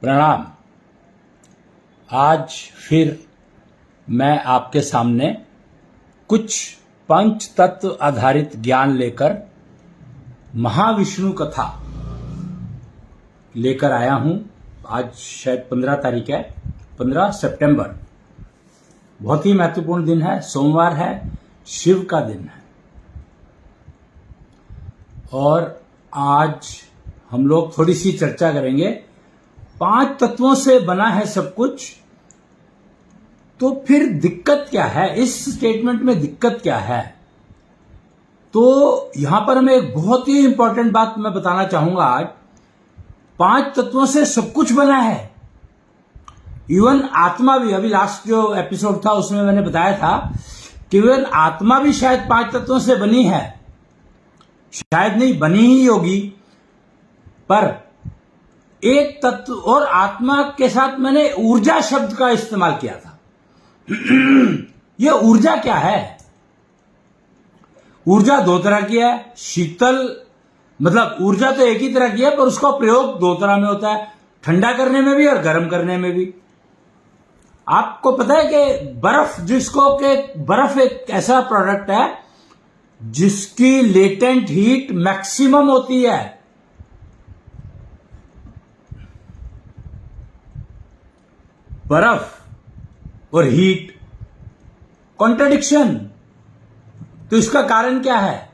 प्रणाम। आज फिर मैं आपके सामने कुछ पंच तत्व आधारित ज्ञान लेकर महाविष्णु कथा लेकर आया हूं। आज शायद 15 तारीख है, 15 सितंबर। बहुत ही महत्वपूर्ण दिन है, सोमवार है, शिव का दिन है। और आज हम लोग थोड़ी सी चर्चा करेंगे। 5 तत्वों से बना है सब कुछ, तो फिर दिक्कत क्या है? इस स्टेटमेंट में दिक्कत क्या है? तो यहां पर हमें एक बहुत ही इंपॉर्टेंट बात मैं बताना चाहूंगा। आज 5 तत्वों से सब कुछ बना है, इवन आत्मा भी। अभी लास्ट जो एपिसोड था उसमें मैंने बताया था कि इवन आत्मा भी शायद 5 तत्वों से बनी है। शायद नहीं, बनी ही होगी, पर एक तत्व और आत्मा के साथ मैंने ऊर्जा शब्द का इस्तेमाल किया था। यह ऊर्जा क्या है? ऊर्जा 2 तरह की है। शीतल मतलब ऊर्जा तो एक ही तरह की है, पर उसका प्रयोग 2 तरह में होता है, ठंडा करने में भी और गर्म करने में भी। आपको पता है कि बर्फ एक ऐसा प्रोडक्ट है जिसकी लेटेंट हीट मैक्सिमम होती है। बर्फ और हीट, कॉन्ट्रडिक्शन। तो इसका कारण क्या है?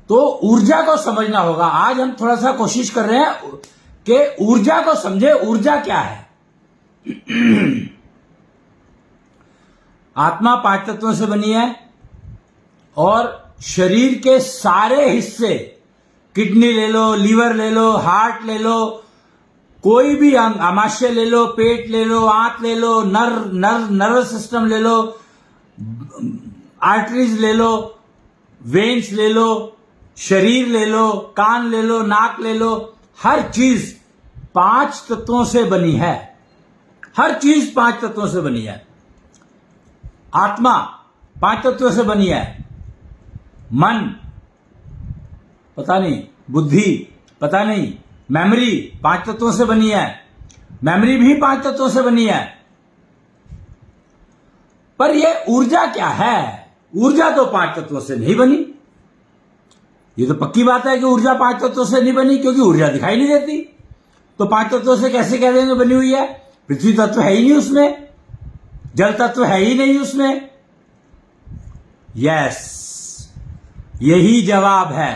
तो ऊर्जा को समझना होगा। आज हम थोड़ा सा कोशिश कर रहे हैं कि ऊर्जा को समझे। ऊर्जा क्या है? आत्मा 5 तत्वों से बनी है और शरीर के सारे हिस्से, किडनी ले लो, लीवर ले लो, हार्ट ले लो, कोई भी अंग, आमाशय ले लो, पेट ले लो, आंत ले लो, नर्वस सिस्टम ले लो, आर्टरीज ले लो, वेन्स ले लो, शरीर ले लो, कान ले लो, नाक ले लो, हर चीज 5 तत्वों से बनी है। हर चीज 5 तत्वों से बनी है। आत्मा 5 तत्वों से बनी है। मन पता नहीं, बुद्धि पता नहीं, मेमोरी 5 तत्वों से बनी है। मेमोरी भी 5 तत्वों से बनी है। पर यह ऊर्जा क्या है? ऊर्जा तो 5 तत्वों से नहीं बनी। ये तो पक्की बात है कि ऊर्जा 5 तत्वों से नहीं बनी, क्योंकि ऊर्जा दिखाई नहीं देती। तो 5 तत्वों से कैसे कह देंगे बनी हुई है? पृथ्वी तत्व है ही नहीं उसमें, जल तत्व है ही नहीं उसमें। यस, यही जवाब है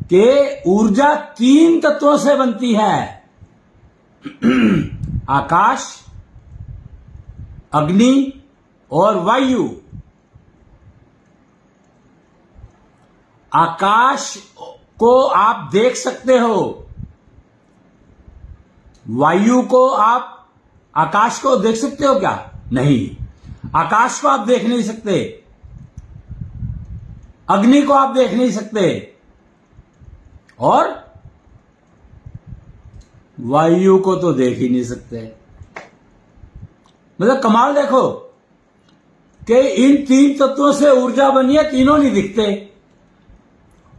कि ऊर्जा 3 तत्वों से बनती है। आकाश, अग्नि और वायु। आकाश को आप देख सकते हो, वायु को आप आकाश को देख सकते हो क्या? नहीं, आकाश को आप देख नहीं सकते, अग्नि को आप देख नहीं सकते, और वायु को तो देख ही नहीं सकते। मतलब कमाल देखो कि इन 3 तत्वों से ऊर्जा बनी है। तीनों नहीं दिखते,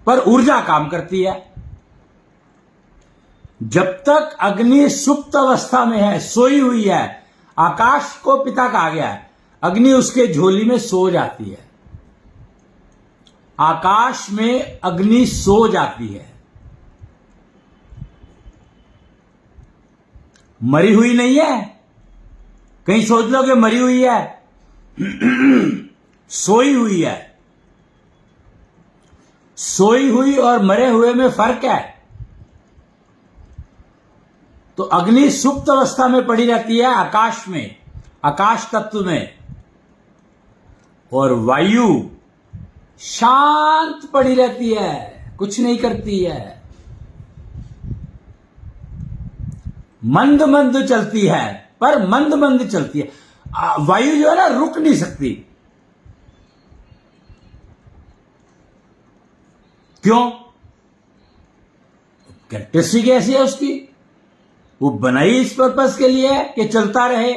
पर ऊर्जा काम करती है। जब तक अग्नि सुप्त अवस्था में है, सोई हुई है, आकाश को पिता कहा गया है, अग्नि उसके झोली में सो जाती है। आकाश में अग्नि सो जाती है, मरी हुई नहीं है। कहीं सोच लो कि मरी हुई है, सोई हुई है। सोई हुई और मरे हुए में फर्क है। तो अग्नि सुप्त अवस्था में पड़ी रहती है आकाश में, आकाश तत्व में, और वायु शांत पड़ी रहती है, कुछ नहीं करती है, मंद मंद चलती है। पर मंद मंद चलती है। वायु जो है ना, रुक नहीं सकती। क्यों? कैरेक्टरिस्टिक ऐसी है उसकी। वो बनाई इस पर्पस के लिए है कि चलता रहे,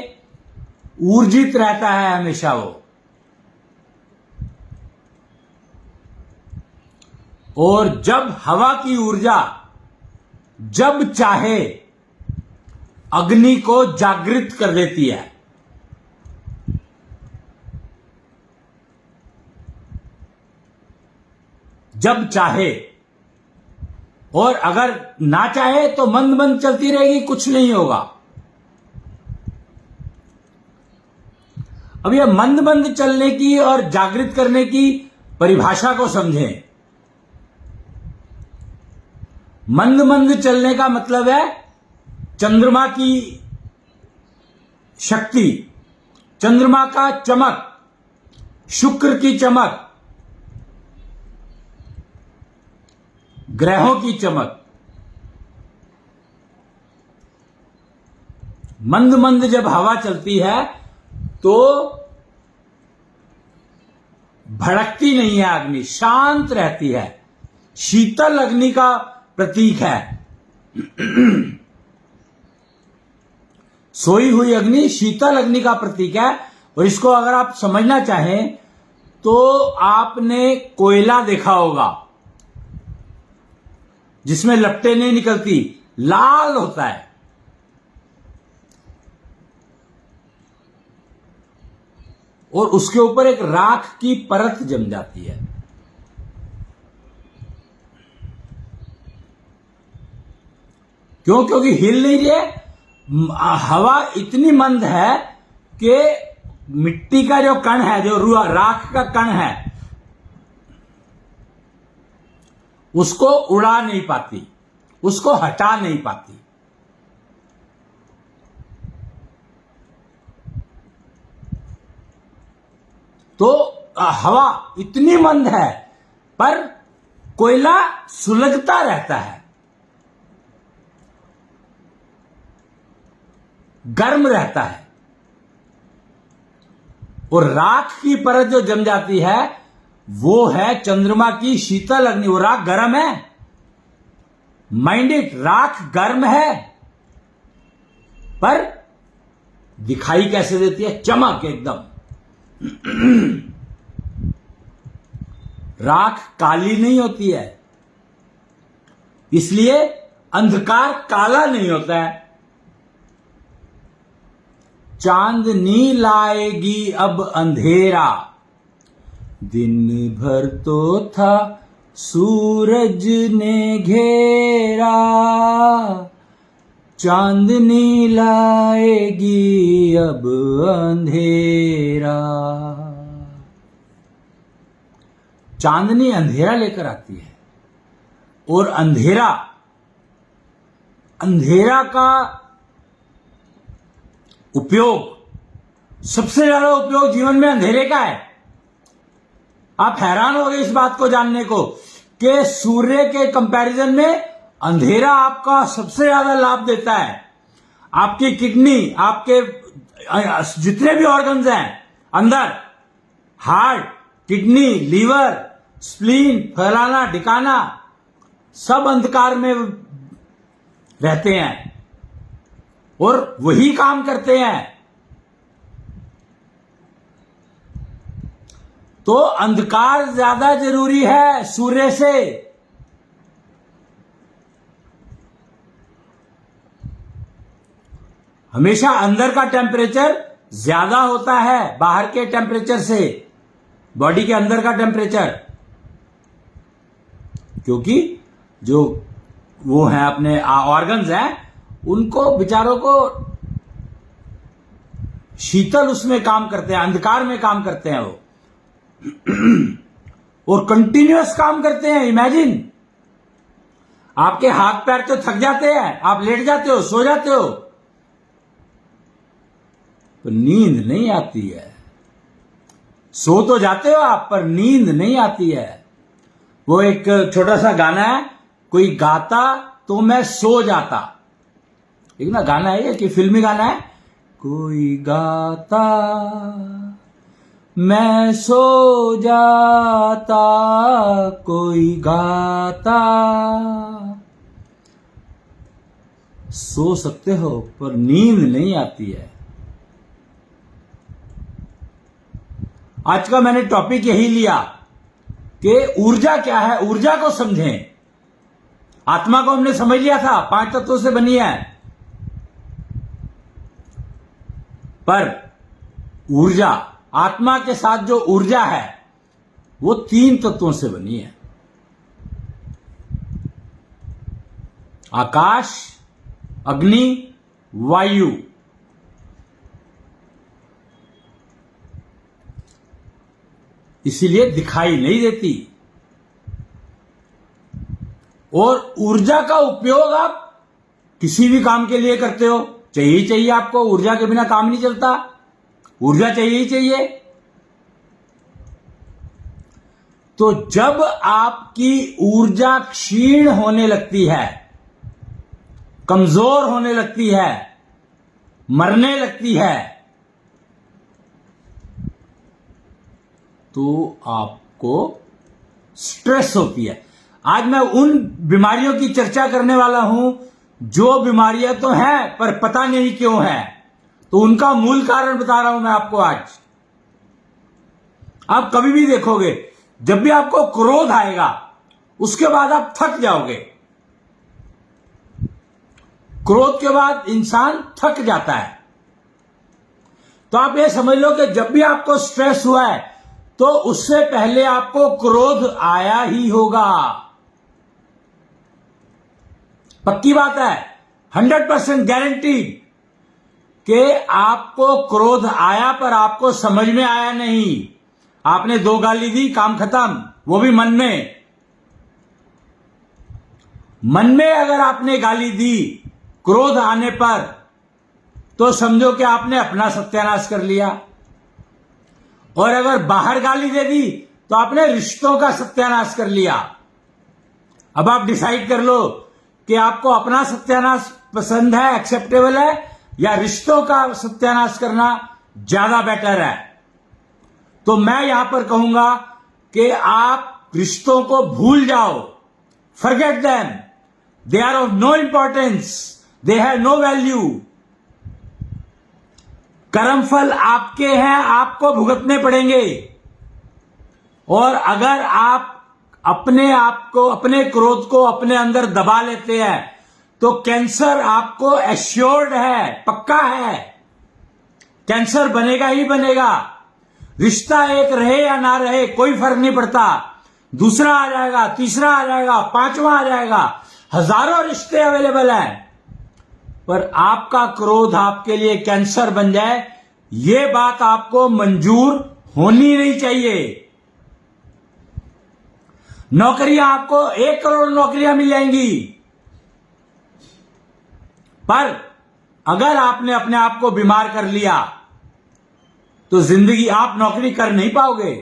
ऊर्जित रहता है हमेशा वो। और जब हवा की ऊर्जा जब चाहे अग्नि को जागृत कर देती है। जब चाहे, और अगर ना चाहे तो मंद मंद चलती रहेगी, कुछ नहीं होगा। अब यह मंद मंद चलने की और जागृत करने की परिभाषा को समझें। मंद मंद चलने का मतलब है चंद्रमा की शक्ति, चंद्रमा का चमक, शुक्र की चमक, ग्रहों की चमक। मंद मंद जब हवा चलती है तो भड़कती नहीं है अग्नि, शांत रहती है, शीतल अग्नि का प्रतीक है। सोई हुई अग्नि शीतल अग्नि का प्रतीक है। और इसको अगर आप समझना चाहें तो आपने कोयला देखा होगा जिसमें लपटें नहीं निकलती, लाल होता है। और उसके ऊपर एक राख की परत जम जाती है। क्यों? क्योंकि हिल नहीं रही है, हवा इतनी मंद है कि मिट्टी का जो कण है, जो राख का कण है, उसको उड़ा नहीं पाती, उसको हटा नहीं पाती। तो हवा इतनी मंद है पर कोयला सुलगता रहता है, गर्म रहता है। और राख की परत जो जम जाती है वो है चंद्रमा की शीतल अग्नि। वो राख गर्म है, माइंड इट, राख गर्म है पर दिखाई कैसे देती है? चमक एकदम। राख काली नहीं होती है, इसलिए अंधकार काला नहीं होता है। चांदनी लाएगी अब अंधेरा, दिन भर तो था सूरज ने घेरा, चांदनी लाएगी अब अंधेरा। चांदनी अंधेरा लेकर आती है। और अंधेरा का उपयोग, सबसे ज्यादा उपयोग जीवन में अंधेरे का है। आप हैरान हो गए इस बात को जानने को कि सूर्य के कंपैरिजन में अंधेरा आपका सबसे ज्यादा लाभ देता है। आपकी किडनी, आपके जितने भी ऑर्गन्स हैं अंदर, हार्ट, किडनी, लीवर, स्प्लीन, फैलाना, ढिकाना, सब अंधकार में रहते हैं और वही काम करते हैं। तो अंधकार ज्यादा जरूरी है सूर्य से। हमेशा अंदर का टेम्परेचर ज्यादा होता है बाहर के टेम्परेचर से, बॉडी के अंदर का टेम्परेचर, क्योंकि जो वो है अपने ऑर्गन्स हैं उनको बेचारों को शीतल उसमें काम करते हैं, अंधकार में काम करते हैं वो और कंटिन्यूअस काम करते हैं। इमेजिन, आपके हाथ पैर तो थक जाते हैं, आप लेट जाते हो, सो जाते हो, तो नींद नहीं आती है। सो तो जाते हो आप पर नींद नहीं आती है। वो एक छोटा सा गाना है, कोई गाता तो मैं सो जाता, एक ना गाना है ये, कि फिल्मी गाना है, कोई गाता मैं सो जाता, कोई गाता। सो सकते हो पर नींद नहीं आती है। आज का मैंने टॉपिक यही लिया कि ऊर्जा क्या है, ऊर्जा को समझें। आत्मा को हमने समझ लिया था 5 तत्वों से बनी है, पर ऊर्जा, आत्मा के साथ जो ऊर्जा है वो 3 तत्वों से बनी है। आकाश, अग्नि, वायु। इसीलिए दिखाई नहीं देती। और ऊर्जा का उपयोग आप किसी भी काम के लिए करते हो, चाहिए आपको। ऊर्जा के बिना काम नहीं चलता, ऊर्जा चाहिए। तो जब आपकी ऊर्जा क्षीण होने लगती है, कमजोर होने लगती है, मरने लगती है, तो आपको स्ट्रेस होती है। आज मैं उन बीमारियों की चर्चा करने वाला हूं जो बीमारियां तो हैं पर पता नहीं क्यों है। तो उनका मूल कारण बता रहा हूं मैं आपको आज। आप कभी भी देखोगे, जब भी आपको क्रोध आएगा उसके बाद आप थक जाओगे। क्रोध के बाद इंसान थक जाता है। तो आप ये समझ लो कि जब भी आपको स्ट्रेस हुआ है तो उससे पहले आपको क्रोध आया ही होगा। पक्की बात है, 100% गारंटीड कि आपको क्रोध आया पर आपको समझ में आया नहीं। आपने 2 गाली दी, काम खत्म, वो भी मन में। मन में अगर आपने गाली दी क्रोध आने पर, तो समझो कि आपने अपना सत्यानाश कर लिया। और अगर बाहर गाली दे दी तो आपने रिश्तों का सत्यानाश कर लिया। अब आप डिसाइड कर लो कि आपको अपना सत्यानाश पसंद है, एक्सेप्टेबल है, या रिश्तों का सत्यानाश करना ज्यादा बेटर है। तो मैं यहां पर कहूंगा कि आप रिश्तों को भूल जाओ। Forget them, they are of no importance, they have no value. कर्मफल आपके हैं, आपको भुगतने पड़ेंगे। और अगर आप अपने आप को, अपने क्रोध को अपने अंदर दबा लेते हैं तो कैंसर आपको एश्योर्ड है, पक्का है। कैंसर बनेगा ही बनेगा। रिश्ता एक रहे या ना रहे कोई फर्क नहीं पड़ता। दूसरा आ जाएगा, तीसरा आ जाएगा, 5वां आ जाएगा, हजारों रिश्ते अवेलेबल हैं। पर आपका क्रोध आपके लिए कैंसर बन जाए, ये बात आपको मंजूर होनी नहीं चाहिए। नौकरियां आपको 1 करोड़ नौकरियां मिल जाएंगी, पर अगर आपने अपने आप को बीमार कर लिया तो जिंदगी आप नौकरी कर नहीं पाओगे।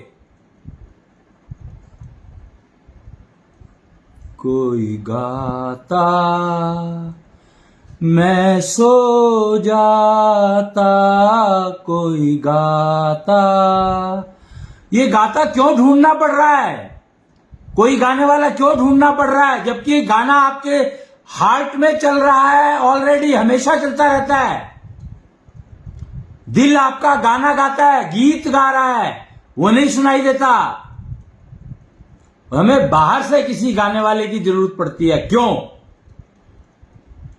कोई गाता मैं सो जाता, कोई गाता। ये गाता क्यों ढूंढना पड़ रहा है? कोई गाने वाला क्यों ढूंढना पड़ रहा है? जबकि गाना आपके हार्ट में चल रहा है ऑलरेडी, हमेशा चलता रहता है। दिल आपका गाना गाता है, गीत गा रहा है, वो नहीं सुनाई देता। हमें बाहर से किसी गाने वाले की जरूरत पड़ती है। क्यों?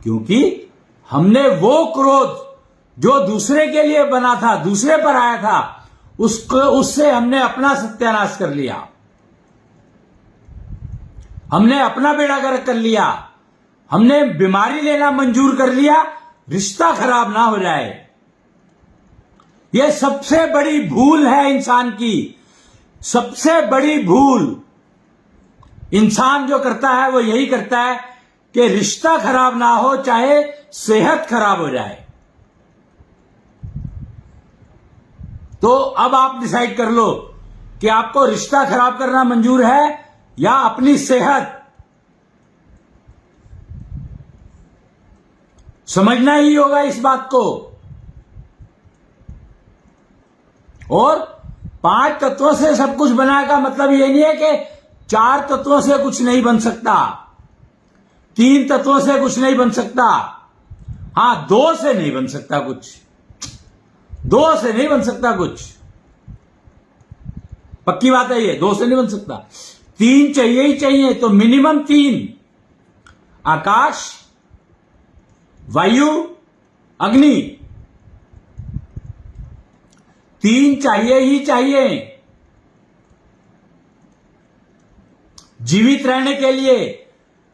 क्योंकि हमने वो क्रोध जो दूसरे के लिए बना था, दूसरे पर आया था, उससे हमने अपना सत्यानाश कर लिया। हमने अपना बेड़ा गर्क कर लिया। हमने बीमारी लेना मंजूर कर लिया, रिश्ता खराब ना हो जाए। यह सबसे बड़ी भूल है इंसान की। सबसे बड़ी भूल इंसान जो करता है वो यही करता है कि रिश्ता खराब ना हो, चाहे सेहत खराब हो जाए। तो अब आप डिसाइड कर लो कि आपको रिश्ता खराब करना मंजूर है या अपनी सेहत। समझना ही होगा इस बात को। और 5 तत्वों से सब कुछ बनाने का मतलब ये नहीं है कि 4 तत्वों से कुछ नहीं बन सकता, 3 तत्वों से कुछ नहीं बन सकता। हां, 2 से नहीं बन सकता कुछ, 2 से नहीं बन सकता कुछ, पक्की बात है ये। 2 से नहीं बन सकता, 3 चाहिए ही चाहिए। तो मिनिमम 3, आकाश, वायु, अग्नि। 3 चाहिए ही चाहिए जीवित रहने के लिए।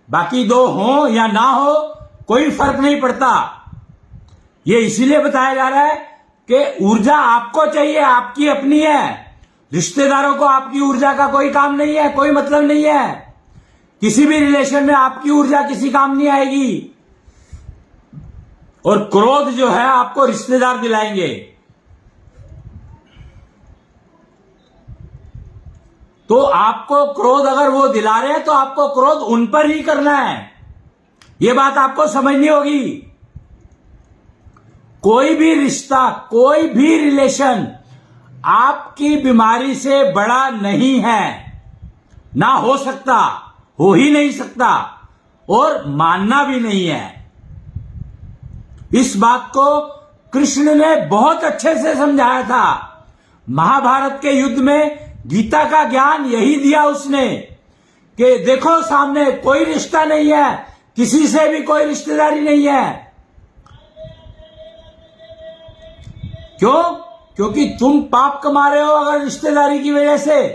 बाकी 2 हो या ना हो कोई फर्क नहीं पड़ता। ये इसीलिए बताया जा रहा है कि ऊर्जा आपको चाहिए, आपकी अपनी है। रिश्तेदारों को आपकी ऊर्जा का कोई काम नहीं है, कोई मतलब नहीं है। किसी भी रिलेशन में आपकी ऊर्जा किसी काम नहीं आएगी। और क्रोध जो है आपको रिश्तेदार दिलाएंगे। तो आपको क्रोध अगर वो दिला रहे हैं तो आपको क्रोध उन पर ही करना है। ये बात आपको समझनी होगी। कोई भी रिश्ता, कोई भी रिलेशन आपकी बीमारी से बड़ा नहीं है, ना हो सकता, हो ही नहीं सकता और मानना भी नहीं है। इस बात को कृष्ण ने बहुत अच्छे से समझाया था। महाभारत के युद्ध में गीता का ज्ञान यही दिया उसने कि देखो सामने कोई रिश्ता नहीं है, किसी से भी कोई रिश्तेदारी नहीं है। क्यों? क्योंकि तुम पाप कमा रहे हो अगर रिश्तेदारी की वजह से,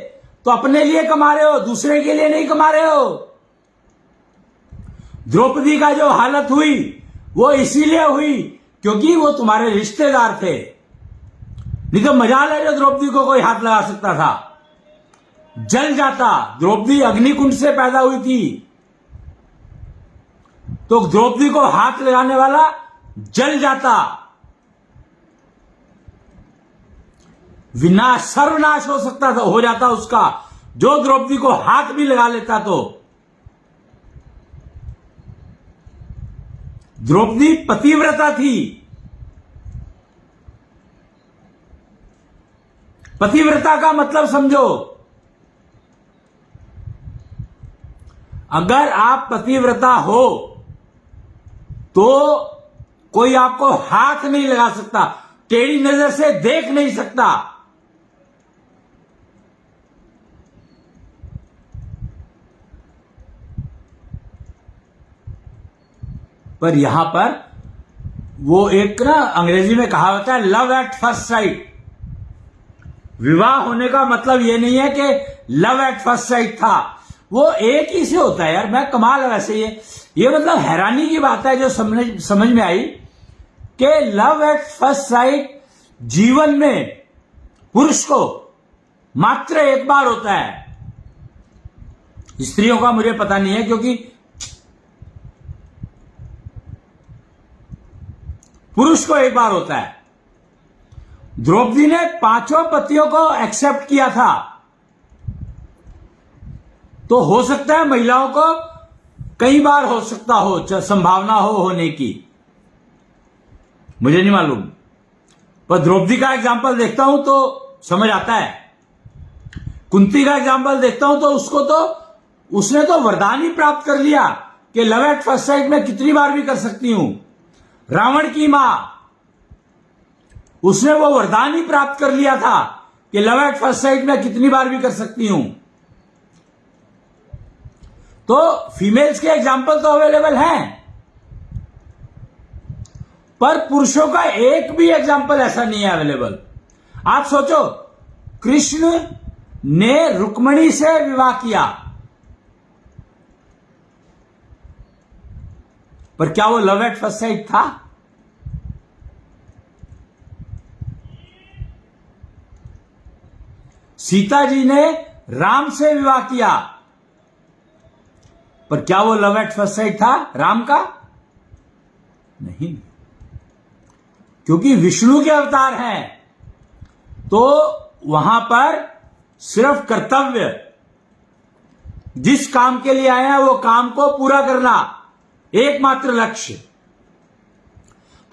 तो अपने लिए कमा रहे हो, दूसरे के लिए नहीं कमा रहे हो। द्रौपदी का जो हालत हुई वो इसीलिए हुई क्योंकि वो तुम्हारे रिश्तेदार थे। नहीं तो मजाल है जो द्रौपदी को कोई हाथ लगा सकता था, जल जाता। द्रौपदी अग्निकुंड से पैदा हुई थी, तो द्रौपदी को हाथ लगाने वाला जल जाता, विनाश, सर्वनाश हो सकता था, हो जाता उसका, जो द्रौपदी को हाथ भी लगा लेता। तो द्रौपदी पतिव्रता थी। पतिव्रता का मतलब समझो। अगर आप पतिव्रता हो तो कोई आपको हाथ नहीं लगा सकता, टेढ़ी नजर से देख नहीं सकता। पर यहां पर वो एक ना अंग्रेजी में कहा होता है लव एट फर्स्ट साइट। विवाह होने का मतलब ये नहीं है कि लव एट फर्स्ट साइट था, वो एक ही से होता है यार। मैं कमाल है वैसे ये मतलब हैरानी की बात है जो समझ में आई कि लव एट फर्स्ट साइट जीवन में पुरुष को मात्र एक बार होता है। स्त्रियों का मुझे पता नहीं है क्योंकि पुरुष को एक बार होता है। द्रौपदी ने 5 पतियों को एक्सेप्ट किया था, तो हो सकता है महिलाओं को कई बार हो सकता हो, संभावना हो होने की, मुझे नहीं मालूम। पर द्रौपदी का एग्जाम्पल देखता हूं तो समझ आता है। कुंती का एग्जाम्पल देखता हूं तो उसने तो वरदान ही प्राप्त कर लिया कि लव एट फर्स्ट साइट में कितनी बार भी कर सकती हूं। रावण की मां, उसने वो वरदान ही प्राप्त कर लिया था कि लव एट फर्स्ट साइट में कितनी बार भी कर सकती हूं। तो फीमेल्स के एग्जाम्पल तो अवेलेबल हैं, पर पुरुषों का एक भी एग्जाम्पल ऐसा नहीं है अवेलेबल। आप सोचो, कृष्ण ने रुक्मिणी से विवाह किया, पर क्या वो लव एट फर्स्ट साइट था? सीता जी ने राम से विवाह किया, पर क्या वो लव एट फर्स्ट साइट था राम का? नहीं, क्योंकि विष्णु के अवतार हैं, तो वहां पर सिर्फ कर्तव्य, जिस काम के लिए आए हैं वो काम को पूरा करना एकमात्र लक्ष्य।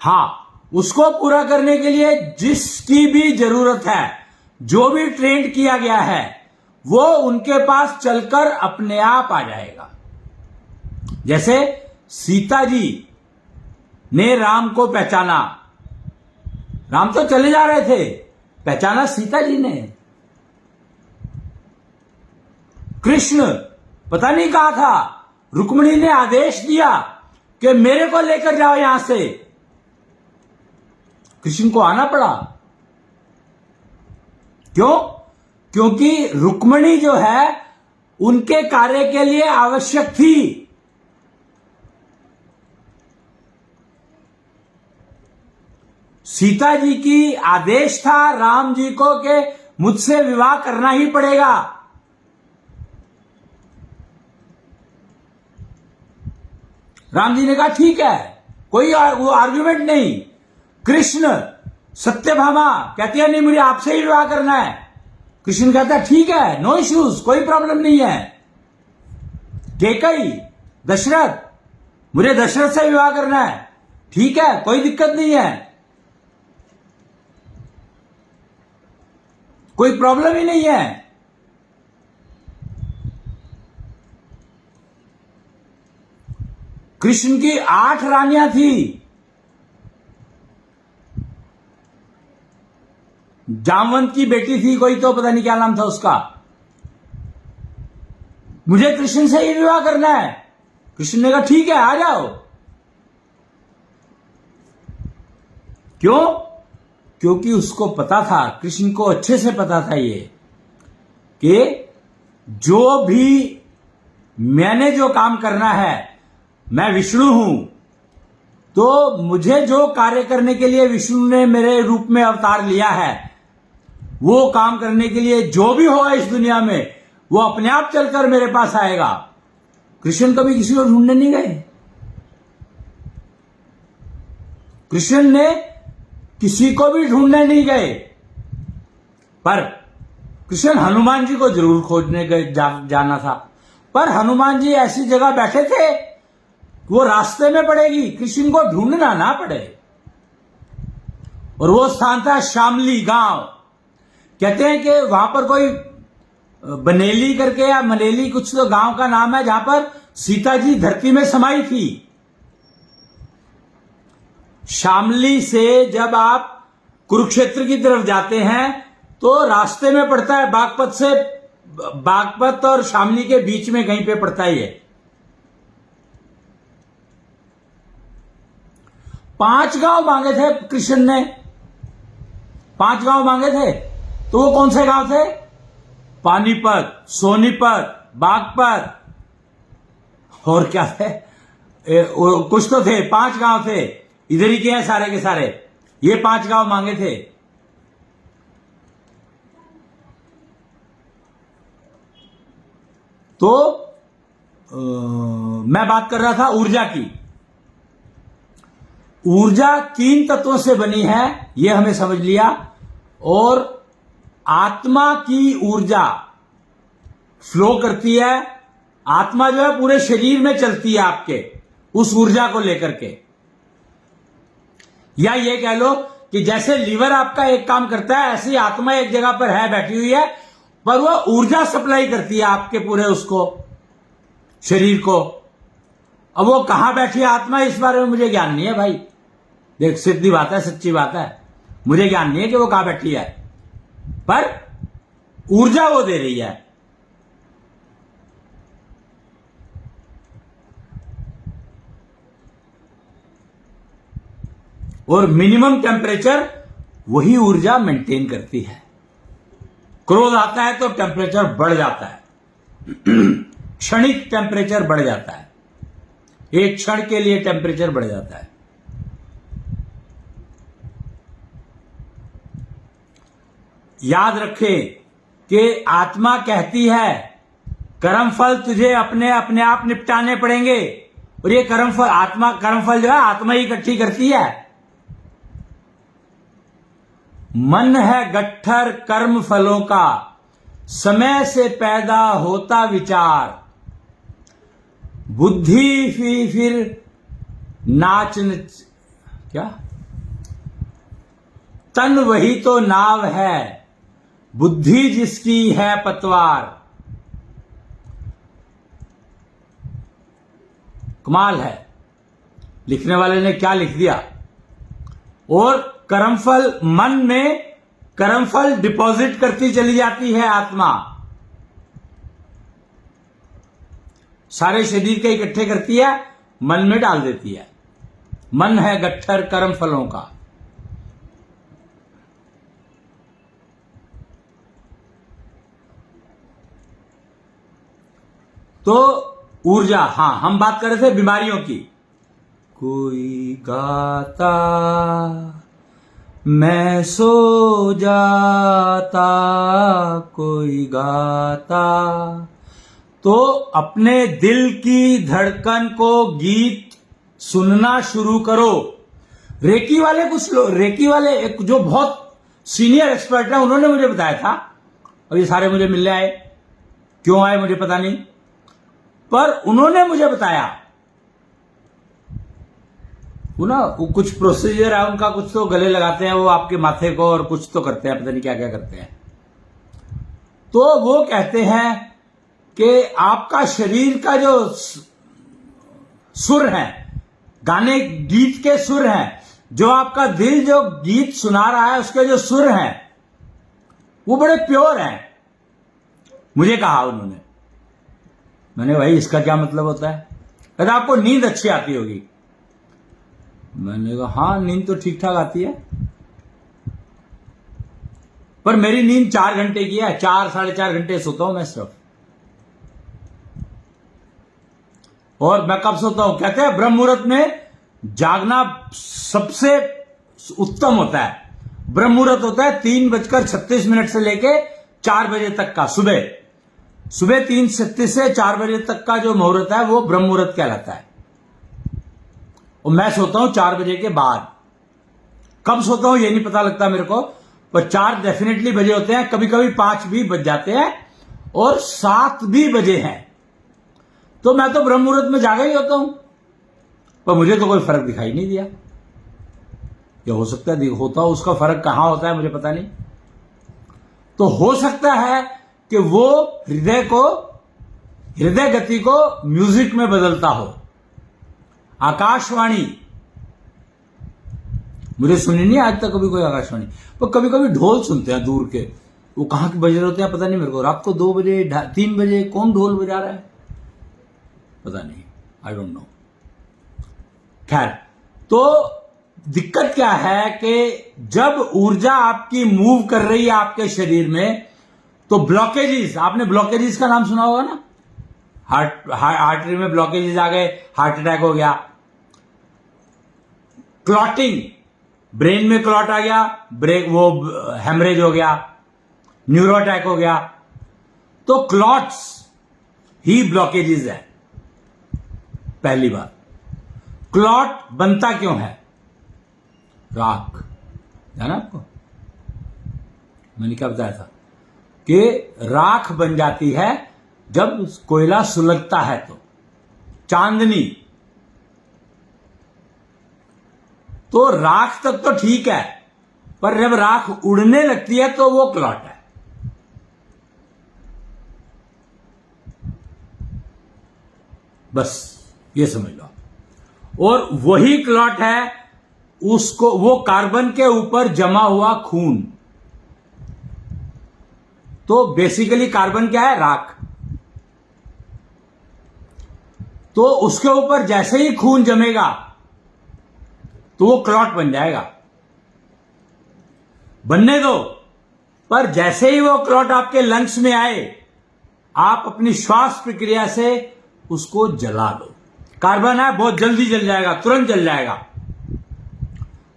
हां, उसको पूरा करने के लिए जिसकी भी जरूरत है, जो भी ट्रेंड किया गया है, वो उनके पास चलकर अपने आप आ जाएगा। जैसे सीता जी ने राम को पहचाना, राम तो चले जा रहे थे, पहचाना सीता जी ने। कृष्ण पता नहीं कहा था, रुक्मिणी ने आदेश दिया कि मेरे को लेकर जाओ यहां से, कृष्ण को आना पड़ा। क्यों? क्योंकि रुक्मिणी जो है उनके कार्य के लिए आवश्यक थी। सीता जी की आदेश था राम जी को कि मुझसे विवाह करना ही पड़ेगा। राम जी ने कहा ठीक है, कोई वो आर्गुमेंट नहीं। कृष्ण, सत्यभामा कहती है नहीं मुझे आपसे ही विवाह करना है। कृष्ण कहता है ठीक है, नो इश्यूज, कोई प्रॉब्लम नहीं है। कैकेयी, दशरथ, मुझे दशरथ से विवाह करना है, ठीक है, कोई दिक्कत नहीं है, कोई प्रॉब्लम ही नहीं है। कृष्ण की 8 रानियां थी। जामवंत की बेटी थी कोई, तो पता नहीं क्या नाम था उसका। मुझे कृष्ण से ही विवाह करना है। कृष्ण ने कहा ठीक है, आ जाओ। क्यों? क्योंकि उसको पता था, कृष्ण को अच्छे से पता था ये कि जो भी मैंने जो काम करना है, मैं विष्णु हूं, तो मुझे जो कार्य करने के लिए विष्णु ने मेरे रूप में अवतार लिया है, वो काम करने के लिए जो भी होगा इस दुनिया में वो अपने आप चलकर मेरे पास आएगा। कृष्ण कभी किसी को ढूंढने नहीं गए। कृष्ण ने किसी को भी ढूंढने नहीं गए, पर कृष्ण हनुमान जी को जरूर खोजने गए, जाना था। पर हनुमान जी ऐसी जगह बैठे थे वो रास्ते में पड़ेगी, कृष्ण को ढूंढना ना पड़े। और वो स्थान था शामली गांव। कहते हैं कि वहां पर कोई बनेली करके या मनेली कुछ तो गांव का नाम है, जहां पर सीता जी धरती में समाई थी। शामली से जब आप कुरुक्षेत्र की तरफ जाते हैं तो रास्ते में पड़ता है, बागपत और शामली के बीच में कहीं पे पड़ता ही है। 5 गांव मांगे थे कृष्ण ने, 5 गांव मांगे थे। तो वो कौन से गांव थे? पानीपत, सोनीपत, बागपत और क्या थे, कुछ तो थे, 5 गांव थे। इधर ही के हैं सारे के सारे। ये 5 गांव मांगे थे। तो मैं बात कर रहा था ऊर्जा की। ऊर्जा 3 तत्वों से बनी है, यह हमें समझ लिया। और आत्मा की ऊर्जा फ्लो करती है। आत्मा जो है पूरे शरीर में चलती है आपके, उस ऊर्जा को लेकर के। या ये कह लो कि जैसे लीवर आपका एक काम करता है, ऐसी आत्मा एक जगह पर है, बैठी हुई है, पर वह ऊर्जा सप्लाई करती है आपके पूरे उसको, शरीर को। अब वो कहां बैठी है आत्मा, इस बारे में मुझे ज्ञान नहीं है भाई। देख, सीधी बात है, सच्ची बात है, मुझे ज्ञान नहीं है कि वो कहां बैठी है, पर ऊर्जा वो दे रही है। और मिनिमम टेम्परेचर वही ऊर्जा मेंटेन करती है। क्रोध आता है तो टेम्परेचर बढ़ जाता है, क्षणिक टेम्परेचर बढ़ जाता है, एक क्षण के लिए टेम्परेचर बढ़ जाता है। याद रखें कि आत्मा कहती है कर्मफल तुझे अपने आप निपटाने पड़ेंगे। और ये कर्मफल जो है आत्मा ही इकट्ठी करती है। मन है गट्ठर कर्म फलों का, समय से पैदा होता विचार, बुद्धि फिर क्या, तन वही तो नाव है, बुद्धि जिसकी है पतवार। कमाल है, लिखने वाले ने क्या लिख दिया। और कर्मफल, मन में कर्मफल डिपॉजिट करती चली जाती है आत्मा, सारे शरीर के इकट्ठे करती है, मन में डाल देती है। मन है गट्ठर कर्म फलों का। तो ऊर्जा, हाँ हम बात कर रहे थे बीमारियों की। कोई गाता मैं सो जाता, कोई गाता। तो अपने दिल की धड़कन को गीत सुनना शुरू करो। रेकी वाले कुछ लोग, रेकी वाले एक जो बहुत सीनियर एक्सपर्ट है, उन्होंने मुझे बताया था, और ये सारे मुझे मिलने आए, क्यों आए मुझे पता नहीं, पर उन्होंने मुझे बताया वो कुछ प्रोसीजर है उनका, कुछ तो गले लगाते हैं वो आपके माथे को, और कुछ तो करते हैं, पता नहीं क्या क्या करते हैं। तो वो कहते हैं कि आपका शरीर का जो सुर है, गाने गीत के सुर हैं, जो आपका दिल जो गीत सुना रहा है उसके जो सुर हैं वो बड़े प्योर हैं, मुझे कहा उन्होंने। मैंने भाई इसका क्या मतलब होता है? कहते आपको नींद अच्छी आती होगी। मैंने कहा हाँ नींद तो ठीक ठाक आती है, पर मेरी नींद 4 घंटे की है, 4-4.5 घंटे सोता हूं मैं सिर्फ। और मैं कब सोता हूं? कहते हैं ब्रह्म मुहूर्त में जागना सबसे उत्तम होता है। ब्रह्म मुहूर्त होता है 3:36 से लेके 4 बजे तक का, सुबह 3:36 से 4 बजे तक का जो मुहूर्त है वो ब्रह्म मुहूर्त कहलाता है। और मैं सोता हूं 4 बजे के बाद। कब सोता हूं ये नहीं पता लगता मेरे को, पर 4 डेफिनेटली बजे होते हैं, कभी कभी 5 भी बज जाते हैं और 7 भी बजे हैं। तो मैं तो ब्रह्म मुहूर्त में जागा ही होता हूं, पर मुझे तो कोई फर्क दिखाई नहीं दिया। ये हो सकता है होता हो, उसका फर्क कहां होता है मुझे पता नहीं। तो हो सकता है कि वो हृदय गति को म्यूजिक में बदलता हो। आकाशवाणी मुझे सुनी नहीं आज तक कभी कोई आकाशवाणी, पर कभी कभी ढोल सुनते हैं दूर के, वो कहां के बज रहे होते हैं पता नहीं मेरे को। रात को 2 बजे 3 बजे कौन ढोल बजा रहा है पता नहीं, आई डोंट नो। खैर, तो दिक्कत क्या है कि जब ऊर्जा आपकी मूव कर रही है आपके शरीर में, तो ब्लॉकेजेस, आपने ब्लॉकेजेस का नाम सुना होगा ना, आर्टरी में ब्लॉकेजेस आ गए, हार्ट अटैक हो गया। क्लॉटिंग, ब्रेन में क्लॉट आ गया, वो हेमरेज हो गया, न्यूरो अटैक हो गया। तो क्लॉट्स ही ब्लॉकेजेस है। पहली बात, क्लॉट बनता क्यों है? राख, जाना आपको मैंने क्या बताया था कि राख बन जाती है जब कोयला सुलगता है। तो चांदनी, तो राख तक तो ठीक है, पर जब राख उड़ने लगती है तो वो क्लॉट है। बस ये समझ लो। और वही क्लॉट है, उसको वो कार्बन के ऊपर जमा हुआ खून। तो बेसिकली कार्बन क्या है? राख। तो उसके ऊपर जैसे ही खून जमेगा तो वो क्लॉट बन जाएगा। बनने दो, पर जैसे ही वो क्लॉट आपके लंग्स में आए, आप अपनी श्वास प्रक्रिया से उसको जला दो। कार्बन है, बहुत जल्दी जल जाएगा, तुरंत जल जाएगा,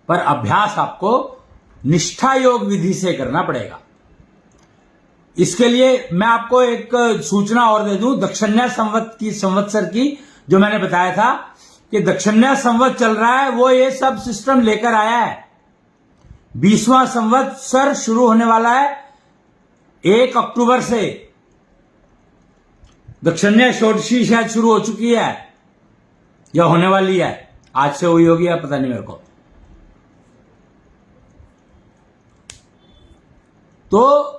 पर अभ्यास आपको निष्ठा योग विधि से करना पड़ेगा। इसके लिए मैं आपको एक सूचना और दे दूं, दक्षिण्या संवत्सर की जो मैंने बताया था कि दक्षिण्या संवत चल रहा है, वो ये सब सिस्टम लेकर आया है। 20वां संवत्सर शुरू होने वाला है 1 अक्टूबर से। दक्षिण्या षोडशी शायद शुरू हो चुकी है या होने वाली है, आज से हुई होगी या पता नहीं मेरे को। तो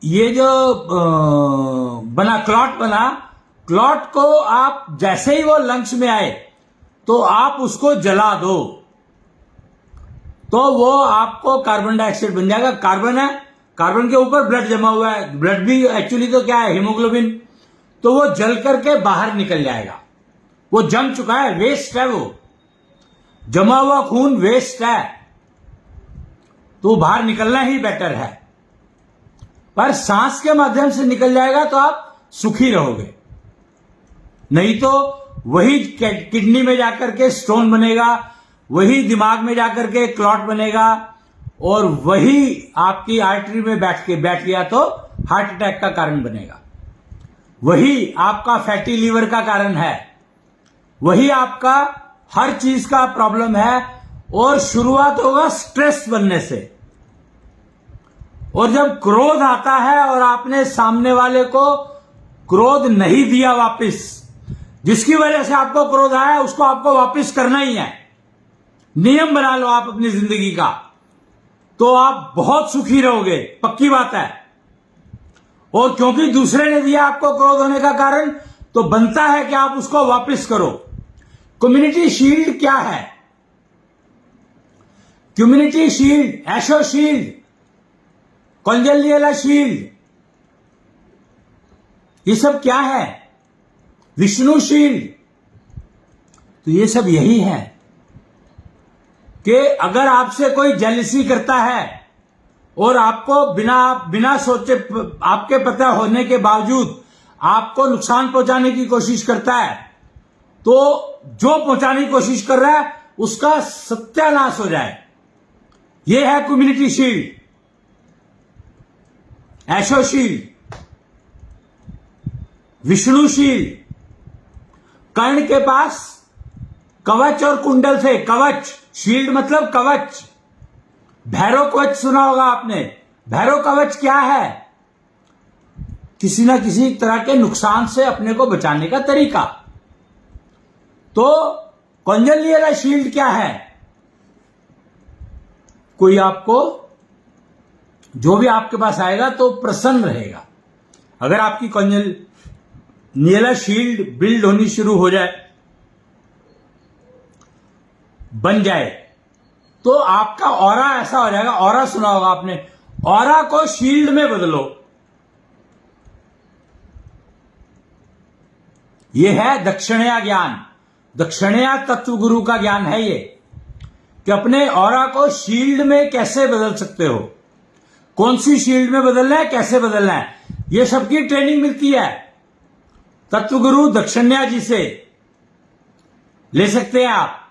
ये जो क्लॉट को आप जैसे ही वो लंग्स में आए तो आप उसको जला दो, तो वो आपको कार्बन डाइऑक्साइड बन जाएगा। कार्बन है, कार्बन के ऊपर ब्लड जमा हुआ है, ब्लड भी एक्चुअली तो क्या है? हीमोग्लोबिन। तो वो जल करके बाहर निकल जाएगा, वो जम चुका है, वेस्ट है, वो जमा हुआ खून वेस्ट है, तो बाहर निकलना ही बेटर है। पर सांस के माध्यम से निकल जाएगा तो आप सुखी रहोगे। नहीं तो वही किडनी में जाकर के स्टोन बनेगा, वही दिमाग में जाकर के क्लॉट बनेगा, और वही आपकी आर्टरी में बैठ गया तो हार्ट अटैक का कारण बनेगा। वही आपका फैटी लीवर का कारण है, वही आपका हर चीज का प्रॉब्लम है। और शुरुआत होगा स्ट्रेस बनने से। और जब क्रोध आता है और आपने सामने वाले को क्रोध नहीं दिया वापस, जिसकी वजह से आपको क्रोध आया, उसको आपको वापस करना ही है। नियम बना लो आप अपनी जिंदगी का, तो आप बहुत सुखी रहोगे, पक्की बात है। और क्योंकि दूसरे ने दिया आपको क्रोध होने का कारण, तो बनता है कि आप उसको वापस करो। कम्युनिटी शील्ड क्या है? कम्युनिटी शील्ड, एशो शील्ड, कॉन्जेलियला शील्ड, ये सब क्या है? विष्णु शील्ड। तो ये सब यही है कि अगर आपसे कोई जेलसी करता है और आपको बिना सोचे, आपके पता होने के बावजूद आपको नुकसान पहुंचाने की कोशिश करता है, तो जो पहुंचाने की कोशिश कर रहा है उसका सत्यानाश हो जाए। यह है कम्युनिटी शील्ड, एशो शील्ड, विष्णु शील्ड। कर्ण के पास कवच और कुंडल थे। कवच, शील्ड मतलब कवच। भैरव कवच सुना होगा आपने। भैरव कवच क्या है? किसी ना किसी तरह के नुकसान से अपने को बचाने का तरीका। तो कॉन्जेलियला शील्ड क्या है? कोई आपको, जो भी आपके पास आएगा तो प्रसन्न रहेगा। अगर आपकी कॉन्जेलियला शील्ड बिल्ड होनी शुरू हो जाए, बन जाए, तो आपका ऑरा ऐसा हो जाएगा। ऑरा सुना होगा आपने। ऑरा को शील्ड में बदलो। यह है दक्षिणया ज्ञान। दक्षिणया तत्व गुरु का ज्ञान है ये, कि अपने ऑरा को शील्ड में कैसे बदल सकते हो, कौन सी शील्ड में बदलना है, कैसे बदलना है, ये सबकी ट्रेनिंग मिलती है तत्व गुरु दक्षिणया जी से। ले सकते हैं आप,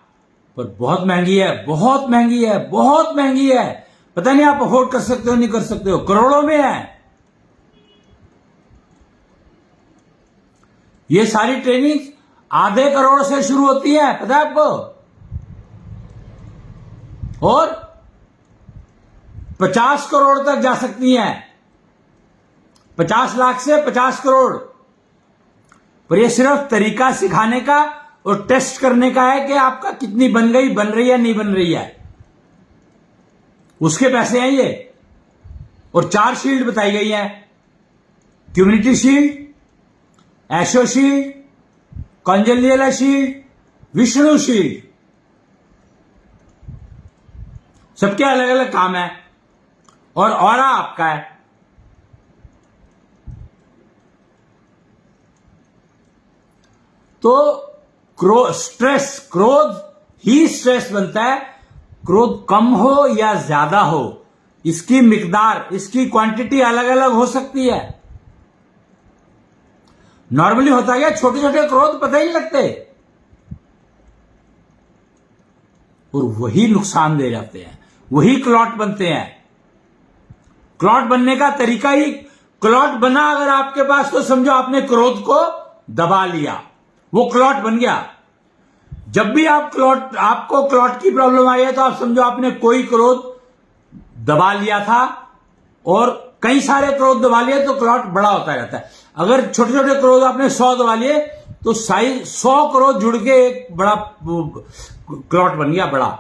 पर बहुत महंगी है, बहुत महंगी है, बहुत महंगी है। पता नहीं आप अफोर्ड कर सकते हो नहीं कर सकते हो, करोड़ों में है। ये सारी ट्रेनिंग आधे करोड़ से शुरू होती है, पता है आपको, और 50 करोड़ तक जा सकती हैं। 50 लाख से 50 करोड़। पर ये सिर्फ तरीका सिखाने का और टेस्ट करने का है कि आपका कितनी बन गई, बन रही है, नहीं बन रही है, उसके पैसे हैं ये। और 4 शील्ड बताई गई है: कम्युनिटी शील्ड, एशो शील्ड, कॉन्जेलियला शील्ड, विष्णु शील्ड। सबके अलग अलग काम है, और ऑरा आपका है। तो क्रोध ही स्ट्रेस बनता है। क्रोध कम हो या ज्यादा हो, इसकी मिकदार, इसकी क्वांटिटी अलग अलग हो सकती है। नॉर्मली होता क्या, छोटे छोटे क्रोध पता ही नहीं लगते, और वही नुकसान दे जाते हैं, वही क्लॉट बनते हैं। क्लॉट बनने का तरीका ही, क्लॉट बना अगर आपके पास, तो समझो आपने क्रोध को दबा लिया, वो क्लॉट बन गया। जब भी आपको क्लॉट की प्रॉब्लम आई है, तो आप समझो आपने कोई क्रोध दबा लिया था, और कई सारे क्रोध दबा लिए तो क्लॉट बड़ा होता रहता है। अगर छोटे छोटे क्रोध आपने 100 दबा लिए, तो 100 क्रोध जुड़ के एक बड़ा क्लॉट बन गया, बड़ा।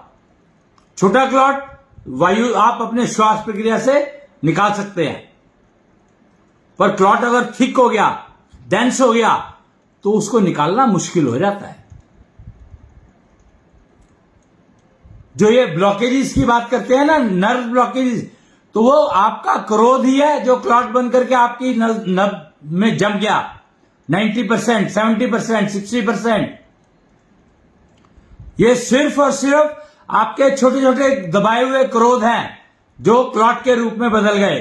छोटा क्लॉट वायु आप अपने श्वास प्रक्रिया से निकाल सकते हैं, पर क्लॉट अगर थिक हो गया, डेंस हो गया, तो उसको निकालना मुश्किल हो जाता है। जो ये ब्लॉकेजेस की बात करते हैं ना, नर्व ब्लॉकेजेस, तो वो आपका क्रोध ही है जो क्लॉट बन करके आपकी नर्व में जम गया। 90%, 70%, 60%। ये सिर्फ और सिर्फ आपके छोटे छोटे दबाए हुए क्रोध हैं जो क्लॉट के रूप में बदल गए।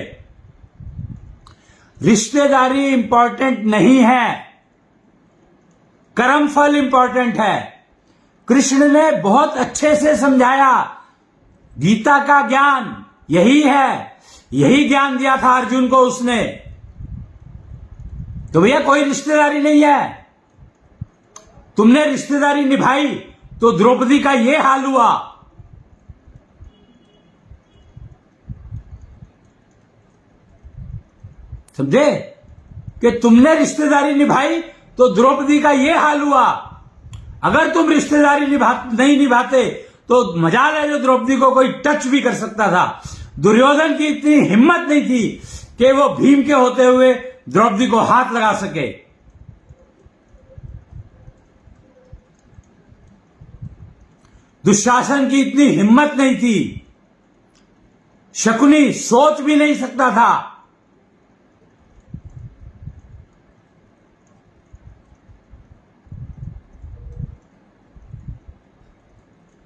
रिश्तेदारी इंपॉर्टेंट नहीं है, कर्मफल इंपॉर्टेंट है। कृष्ण ने बहुत अच्छे से समझाया, गीता का ज्ञान यही है, यही ज्ञान दिया था अर्जुन को उसने। तो भैया कोई रिश्तेदारी नहीं है, तुमने रिश्तेदारी निभाई तो द्रौपदी का यह हाल हुआ। समझे कि तुमने रिश्तेदारी निभाई तो द्रौपदी का यह हाल हुआ। अगर तुम रिश्तेदारी नहीं निभाते तो मजाल है जो द्रौपदी को कोई टच भी कर सकता था। दुर्योधन की इतनी हिम्मत नहीं थी कि वो भीम के होते हुए द्रौपदी को हाथ लगा सके। दुशासन की इतनी हिम्मत नहीं थी, शकुनी सोच भी नहीं सकता था।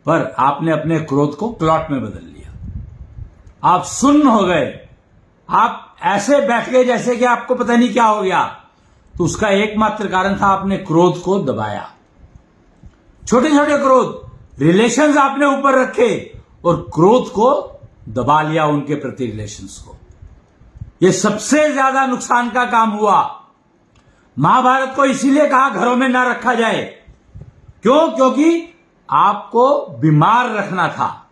पर आपने अपने क्रोध को प्लॉट में बदल लिया, आप सुन्न हो गए, आप ऐसे बैठ गए जैसे कि आपको पता नहीं क्या हो गया। तो उसका एकमात्र कारण था आपने क्रोध को दबाया। छोटे छोटे क्रोध, रिलेशंस आपने ऊपर रखे और क्रोध को दबा लिया, उनके प्रति रिलेशंस को। यह सबसे ज्यादा नुकसान का काम हुआ। महाभारत को इसीलिए कहा घरों में ना रखा जाए। क्यों? क्योंकि आपको बीमार रखना था।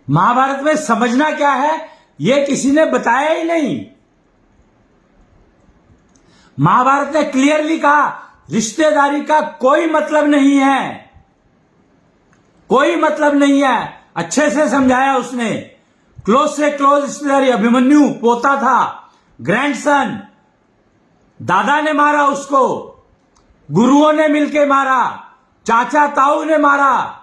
महाभारत में समझना क्या है यह किसी ने बताया ही नहीं। महाभारत ने क्लियरली कहा रिश्तेदारी का कोई मतलब नहीं है, कोई मतलब नहीं है। अच्छे से समझाया उसने। क्लोज से क्लोज रिश्तेदारी, अभिमन्यु पोता था, ग्रैंडसन, दादा ने मारा उसको, गुरुओं ने मिलकर मारा, चाचा ताऊ ने मारा।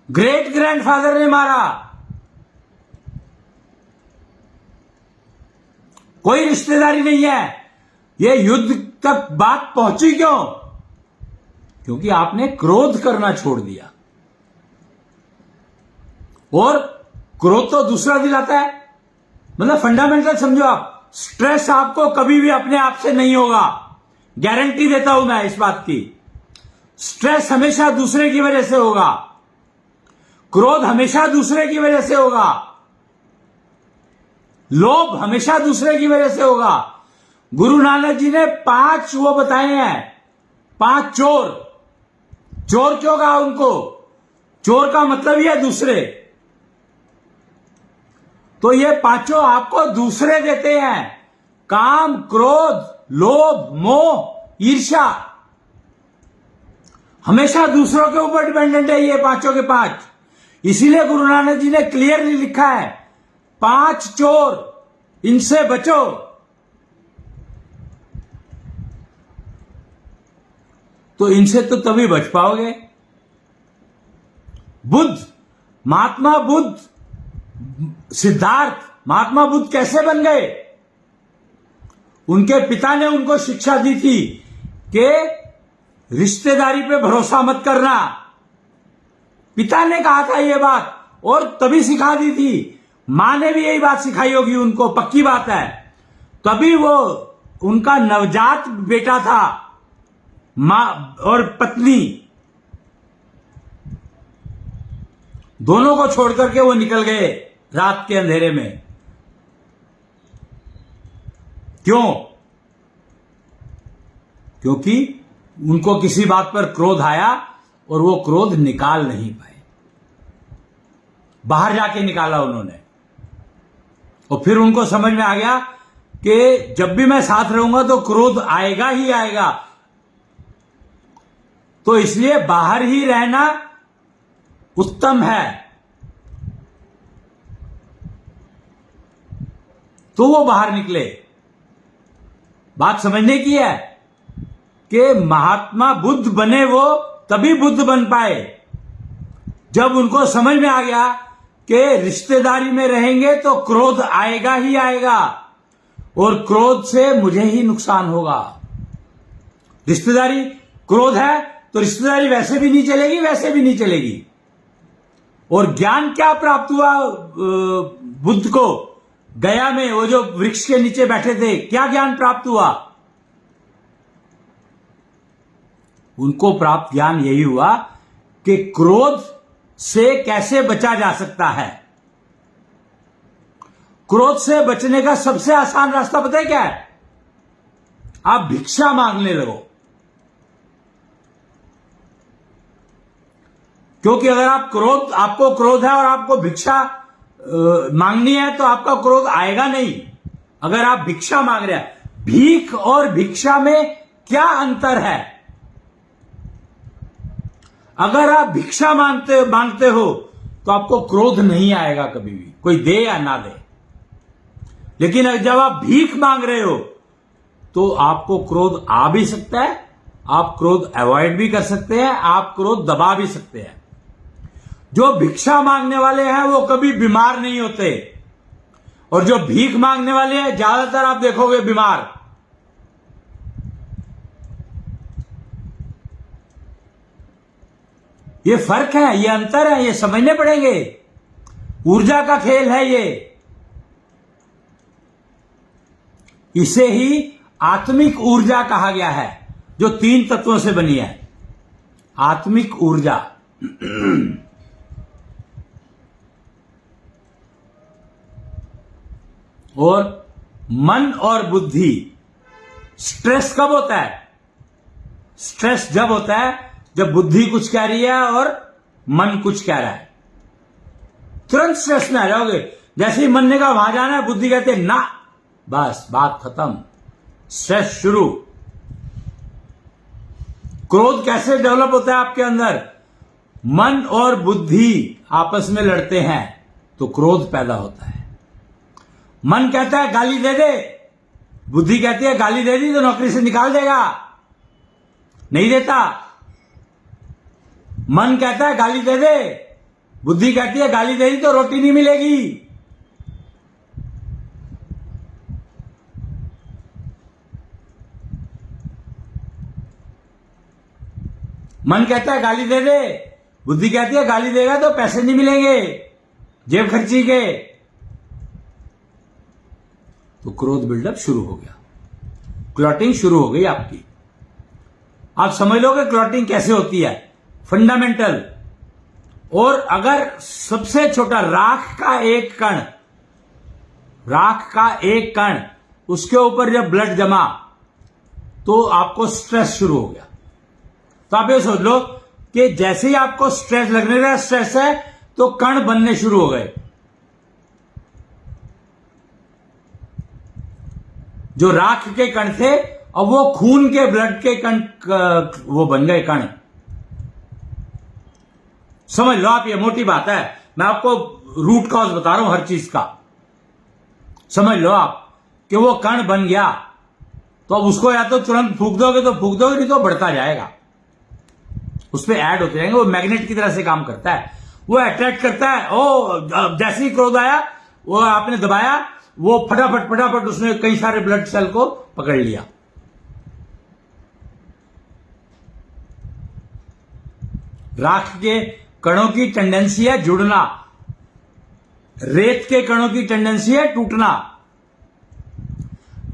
ग्रेट ग्रैंडफादर ने मारा। कोई रिश्तेदारी नहीं है। यह युद्ध तक बात पहुंची क्यों? क्योंकि आपने क्रोध करना छोड़ दिया। और क्रोध तो दूसरा दिलाता है। मतलब फंडामेंटल समझो आप, स्ट्रेस आपको कभी भी अपने आप से नहीं होगा। गारंटी देता हूं मैं इस बात की। स्ट्रेस हमेशा दूसरे की वजह से होगा, क्रोध हमेशा दूसरे की वजह से होगा, लोभ हमेशा दूसरे की वजह से होगा। गुरु नानक जी ने 5 वो बताए हैं, 5 चोर। चोर क्यों कहा उनको? चोर का मतलब ही है दूसरे। तो ये 5 आपको दूसरे देते हैं। काम, क्रोध, लोभ, मोह, ईर्ष्या हमेशा दूसरों के ऊपर डिपेंडेंट है, ये 5 के 5। इसीलिए गुरु नानक जी ने क्लियरली लिखा है 5 चोर, इनसे बचो। तो इनसे तो तभी बच पाओगे। बुद्ध, महात्मा बुद्ध, सिद्धार्थ, महात्मा बुद्ध कैसे बन गए? उनके पिता ने उनको शिक्षा दी थी कि रिश्तेदारी पे भरोसा मत करना। पिता ने कहा था यह बात और तभी सिखा दी थी। मां ने भी यही बात सिखाई होगी उनको, पक्की बात है। तभी वो उनका नवजात बेटा था, मां और पत्नी दोनों को छोड़कर के वो निकल गए रात के अंधेरे में। क्यों? क्योंकि उनको किसी बात पर क्रोध आया और वो क्रोध निकाल नहीं पाए। बाहर जाके निकाला उन्होंने। और फिर उनको समझ में आ गया कि जब भी मैं साथ रहूंगा तो क्रोध आएगा ही आएगा, तो इसलिए बाहर ही रहना उत्तम है। तो वो बाहर निकले। बात समझने की है कि महात्मा बुद्ध बने वो तभी बुद्ध बन पाए जब उनको समझ में आ गया कि रिश्तेदारी में रहेंगे तो क्रोध आएगा ही आएगा और क्रोध से मुझे ही नुकसान होगा। रिश्तेदारी, क्रोध है तो रिश्तेदारी वैसे भी नहीं चलेगी, वैसे भी नहीं चलेगी। और ज्ञान क्या प्राप्त हुआ बुद्ध को? गया में वो जो वृक्ष के नीचे बैठे थे, क्या ज्ञान प्राप्त हुआ? उनको प्राप्त ज्ञान यही हुआ कि क्रोध से कैसे बचा जा सकता है। क्रोध से बचने का सबसे आसान रास्ता पता है क्या है? आप भिक्षा मांगने लगो। क्योंकि अगर आपको क्रोध है और आपको भिक्षा मांगनी है तो आपका क्रोध आएगा नहीं। अगर आप भिक्षा मांग रहे हैं, भीख और भिक्षा में क्या अंतर है? अगर आप भिक्षा मांगते हो तो आपको क्रोध नहीं आएगा कभी भी, कोई दे या ना दे। लेकिन जब आप भीख मांग रहे हो तो आपको क्रोध आ भी सकता है, आप क्रोध अवॉइड भी कर सकते हैं, आप क्रोध दबा भी सकते हैं। जो भिक्षा मांगने वाले हैं वो कभी बीमार नहीं होते, और जो भीख मांगने वाले हैं ज्यादातर आप देखोगे बीमार। ये फर्क है, ये अंतर है, ये समझने पड़ेंगे। ऊर्जा का खेल है ये। इसे ही आत्मिक ऊर्जा कहा गया है, जो 3 तत्वों से बनी है। आत्मिक ऊर्जा। और मन और बुद्धि। स्ट्रेस कब होता है? स्ट्रेस जब होता है जब बुद्धि कुछ कह रही है और मन कुछ कह रहा है। तुरंत स्ट्रेस में आ जाओगे। जैसे ही मन ने कहा वहां जाना है, बुद्धि कहते हैं ना, बस बात खत्म, स्ट्रेस शुरू। क्रोध कैसे डेवलप होता है आपके अंदर? मन और बुद्धि आपस में लड़ते हैं तो क्रोध पैदा होता है। मन कहता है गाली दे दे, बुद्धि कहती है गाली दे दी तो नौकरी से निकाल देगा, नहीं देता। मन कहता है गाली दे दे, बुद्धि कहती है गाली दे दी तो रोटी नहीं मिलेगी। मन कहता है गाली दे दे, बुद्धि कहती है गाली देगा तो पैसे नहीं मिलेंगे जेब खर्ची के। तो क्रोध बिल्डअप शुरू हो गया, क्लॉटिंग शुरू हो गई आपकी। आप समझ लो कि क्लॉटिंग कैसे होती है, फंडामेंटल। और अगर सबसे छोटा राख का एक कण उसके ऊपर जब ब्लड जमा तो आपको स्ट्रेस शुरू हो गया। तो आप ये सोच लो कि जैसे ही आपको स्ट्रेस लगने लगा, स्ट्रेस है तो कण बनने शुरू हो गए। जो राख के कण थे अब वो खून के ब्लड के कण वो बन गए कण। समझ लो आप, ये मोटी बात है, मैं आपको रूट कॉज बता रहा हूं हर चीज का। समझ लो आप कि वो कण बन गया तो अब उसको या तो तुरंत फूंक दोगे तो फूंक दोगे, नहीं तो बढ़ता जाएगा, उस पर ऐड होते जाएंगे। वो मैग्नेट की तरह से काम करता है, वो अट्रैक्ट करता है। ओ जैसे ही क्रोध आया, वो आपने दबाया, वो फटाफट उसने कई सारे ब्लड सेल को पकड़ लिया। राख के कणों की टेंडेंसी है जुड़ना, रेत के कणों की टेंडेंसी है टूटना।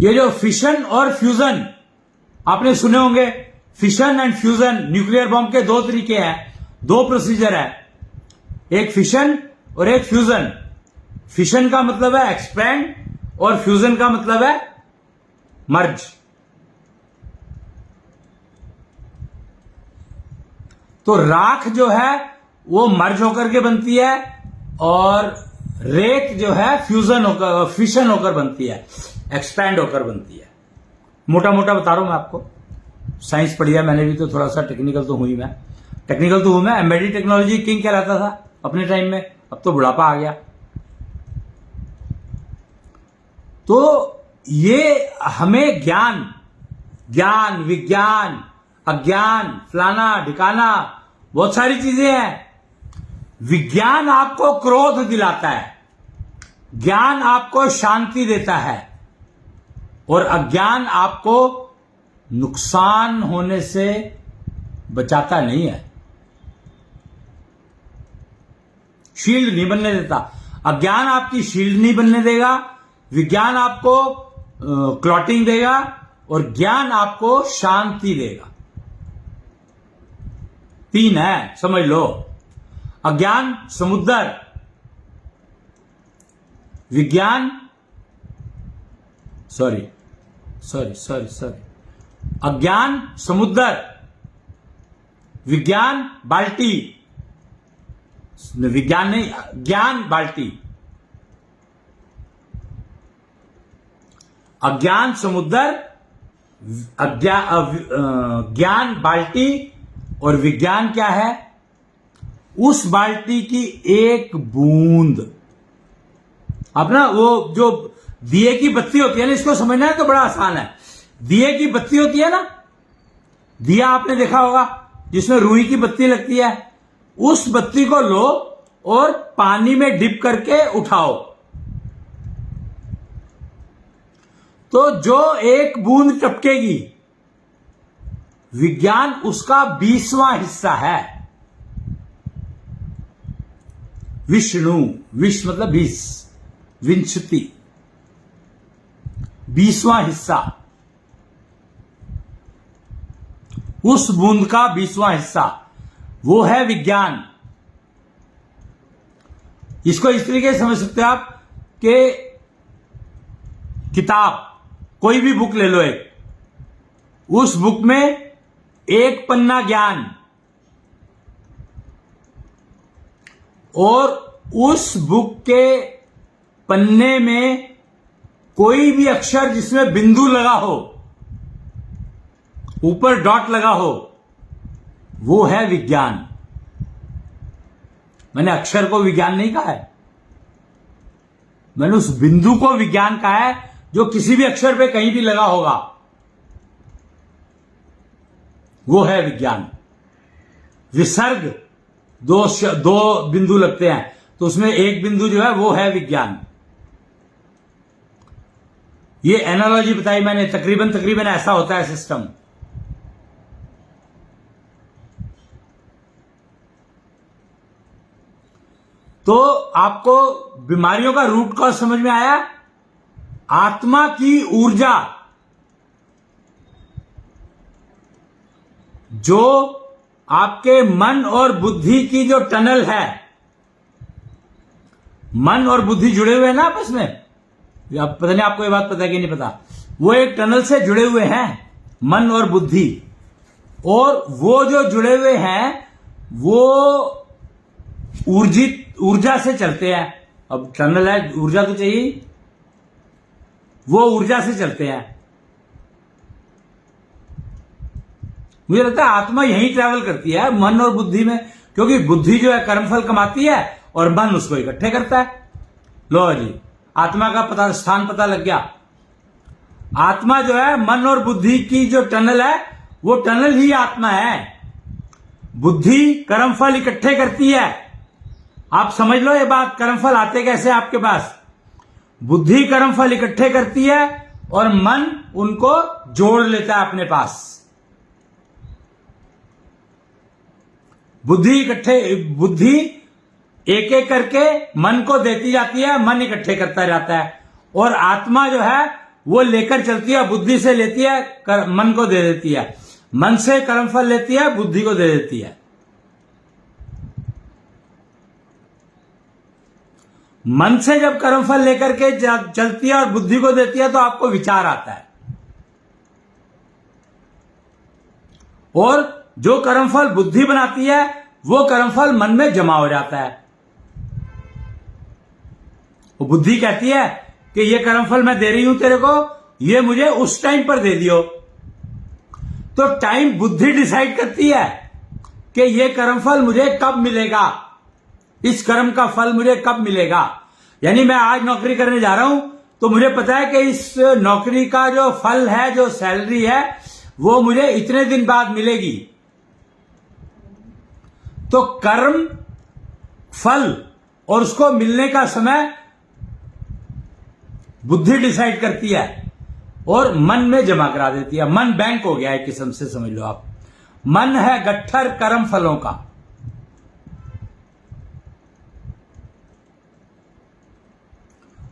ये जो फिशन और फ्यूजन आपने सुने होंगे, fission and fusion, nuclear bomb के 2 तरीके हैं, 2 प्रोसीजर है, एक फिशन और एक फ्यूजन। फिशन का मतलब है एक्सपैंड और फ्यूजन का मतलब है मर्ज। तो राख जो है वो मर्ज होकर के बनती है और रेत जो है फिशन होकर बनती है, एक्सपैंड होकर बनती है। मोटा मोटा बता रहा हूं मैं आपको, साइंस पढ़ी है मैंने भी, तो थोड़ा सा टेक्निकल तो हूं मैं। एम्बेडेड टेक्नोलॉजी किंग कहलाता था अपने टाइम में, अब तो बुढ़ापा आ गया। तो ये हमें ज्ञान, विज्ञान, अज्ञान, फलाना ढिकाना, बहुत सारी चीजें हैं। विज्ञान आपको क्रोध दिलाता है, ज्ञान आपको शांति देता है, और अज्ञान आपको नुकसान होने से बचाता नहीं है, शील्ड नहीं बनने देता। अज्ञान आपकी शील्ड नहीं बनने देगा, विज्ञान आपको क्लॉटिंग देगा और ज्ञान आपको शांति देगा। 3 है, समझ लो। अज्ञान समुद्र, विज्ञान सॉरी अज्ञान समुद्र, विज्ञान बाल्टी, विज्ञान नहीं, ज्ञान बाल्टी। अज्ञान समुद्र, ज्ञान बाल्टी और विज्ञान क्या है? उस बाल्टी की एक बूंद। अपना वो जो दिए की बत्ती होती है ना, इसको समझना है तो बड़ा आसान है। दिए की बत्ती होती है ना, दिया आपने देखा होगा जिसमें रुई की बत्ती लगती है। उस बत्ती को लो और पानी में डिप करके उठाओ, तो जो एक बूंद टपकेगी, विज्ञान उसका 20वां हिस्सा है। विष्णु, विश्व मतलब 20, विंशति, 20वां हिस्सा, उस बूंद का 20वां हिस्सा, वो है विज्ञान। इसको इस तरीके से समझ सकते हो आप कि किताब, कोई भी बुक ले लो एक, उस बुक में एक पन्ना ज्ञान और उस बुक के पन्ने में कोई भी अक्षर जिसमें बिंदु लगा हो, ऊपर डॉट लगा हो, वो है विज्ञान। मैंने अक्षर को विज्ञान नहीं कहा है, मैंने उस बिंदु को विज्ञान कहा है जो किसी भी अक्षर पे कहीं भी लगा होगा, वो है विज्ञान। विसर्ग, दो बिंदु लगते हैं तो उसमें एक बिंदु जो है वो है विज्ञान। ये एनालॉजी बताई मैंने, तकरीबन ऐसा होता है सिस्टम। तो आपको बीमारियों का रूट कॉज समझ में आया? आत्मा की ऊर्जा जो आपके मन और बुद्धि की जो टनल है, मन और बुद्धि जुड़े हुए हैं ना आपस में, पता नहीं आपको ये बात पता है कि नहीं पता, वो एक टनल से जुड़े हुए हैं, मन और बुद्धि। और वो जो जुड़े हुए हैं वो ऊर्जा से चलते हैं। अब टनल है, ऊर्जा तो चाहिए, वो ऊर्जा से चलते हैं। मुझे लगता है आत्मा यही ट्रैवल करती है, मन और बुद्धि में, क्योंकि बुद्धि जो है कर्मफल कमाती है और मन उसको इकट्ठे करता है। लो जी, आत्मा का स्थान पता लग गया। आत्मा जो है मन और बुद्धि की जो टनल है, वो टनल ही आत्मा है। बुद्धि कर्मफल इकट्ठे करती है। आप समझ लो ये बात, कर्मफल आते कैसे आपके पास? बुद्धि कर्मफल इकट्ठे करती है और मन उनको जोड़ लेता है अपने पास। बुद्धि एक एक करके मन को देती जाती है, मन इकट्ठे करता जाता है। और आत्मा जो है वो लेकर चलती है, बुद्धि से लेती है, मन को दे देती है, मन से कर्मफल लेती है, बुद्धि को दे देती है। मन से जब कर्मफल लेकर के चलती है और बुद्धि को देती है तो आपको विचार आता है, और जो कर्मफल बुद्धि बनाती है वो कर्मफल मन में जमा हो जाता है। वो बुद्धि कहती है कि ये कर्मफल मैं दे रही हूं तेरे को, ये मुझे उस टाइम पर दे दियो। तो टाइम बुद्धि डिसाइड करती है कि ये कर्मफल मुझे कब मिलेगा, इस कर्म का फल मुझे कब मिलेगा। यानी मैं आज नौकरी करने जा रहा हूं तो मुझे पता है कि इस नौकरी का जो फल है, जो सैलरी है, वो मुझे इतने दिन बाद मिलेगी। तो कर्म, फल और उसको मिलने का समय बुद्धि डिसाइड करती है और मन में जमा करा देती है। मन बैंक हो गया है, एक किस्म से समझ लो आप। मन है गट्ठर कर्म फलों का।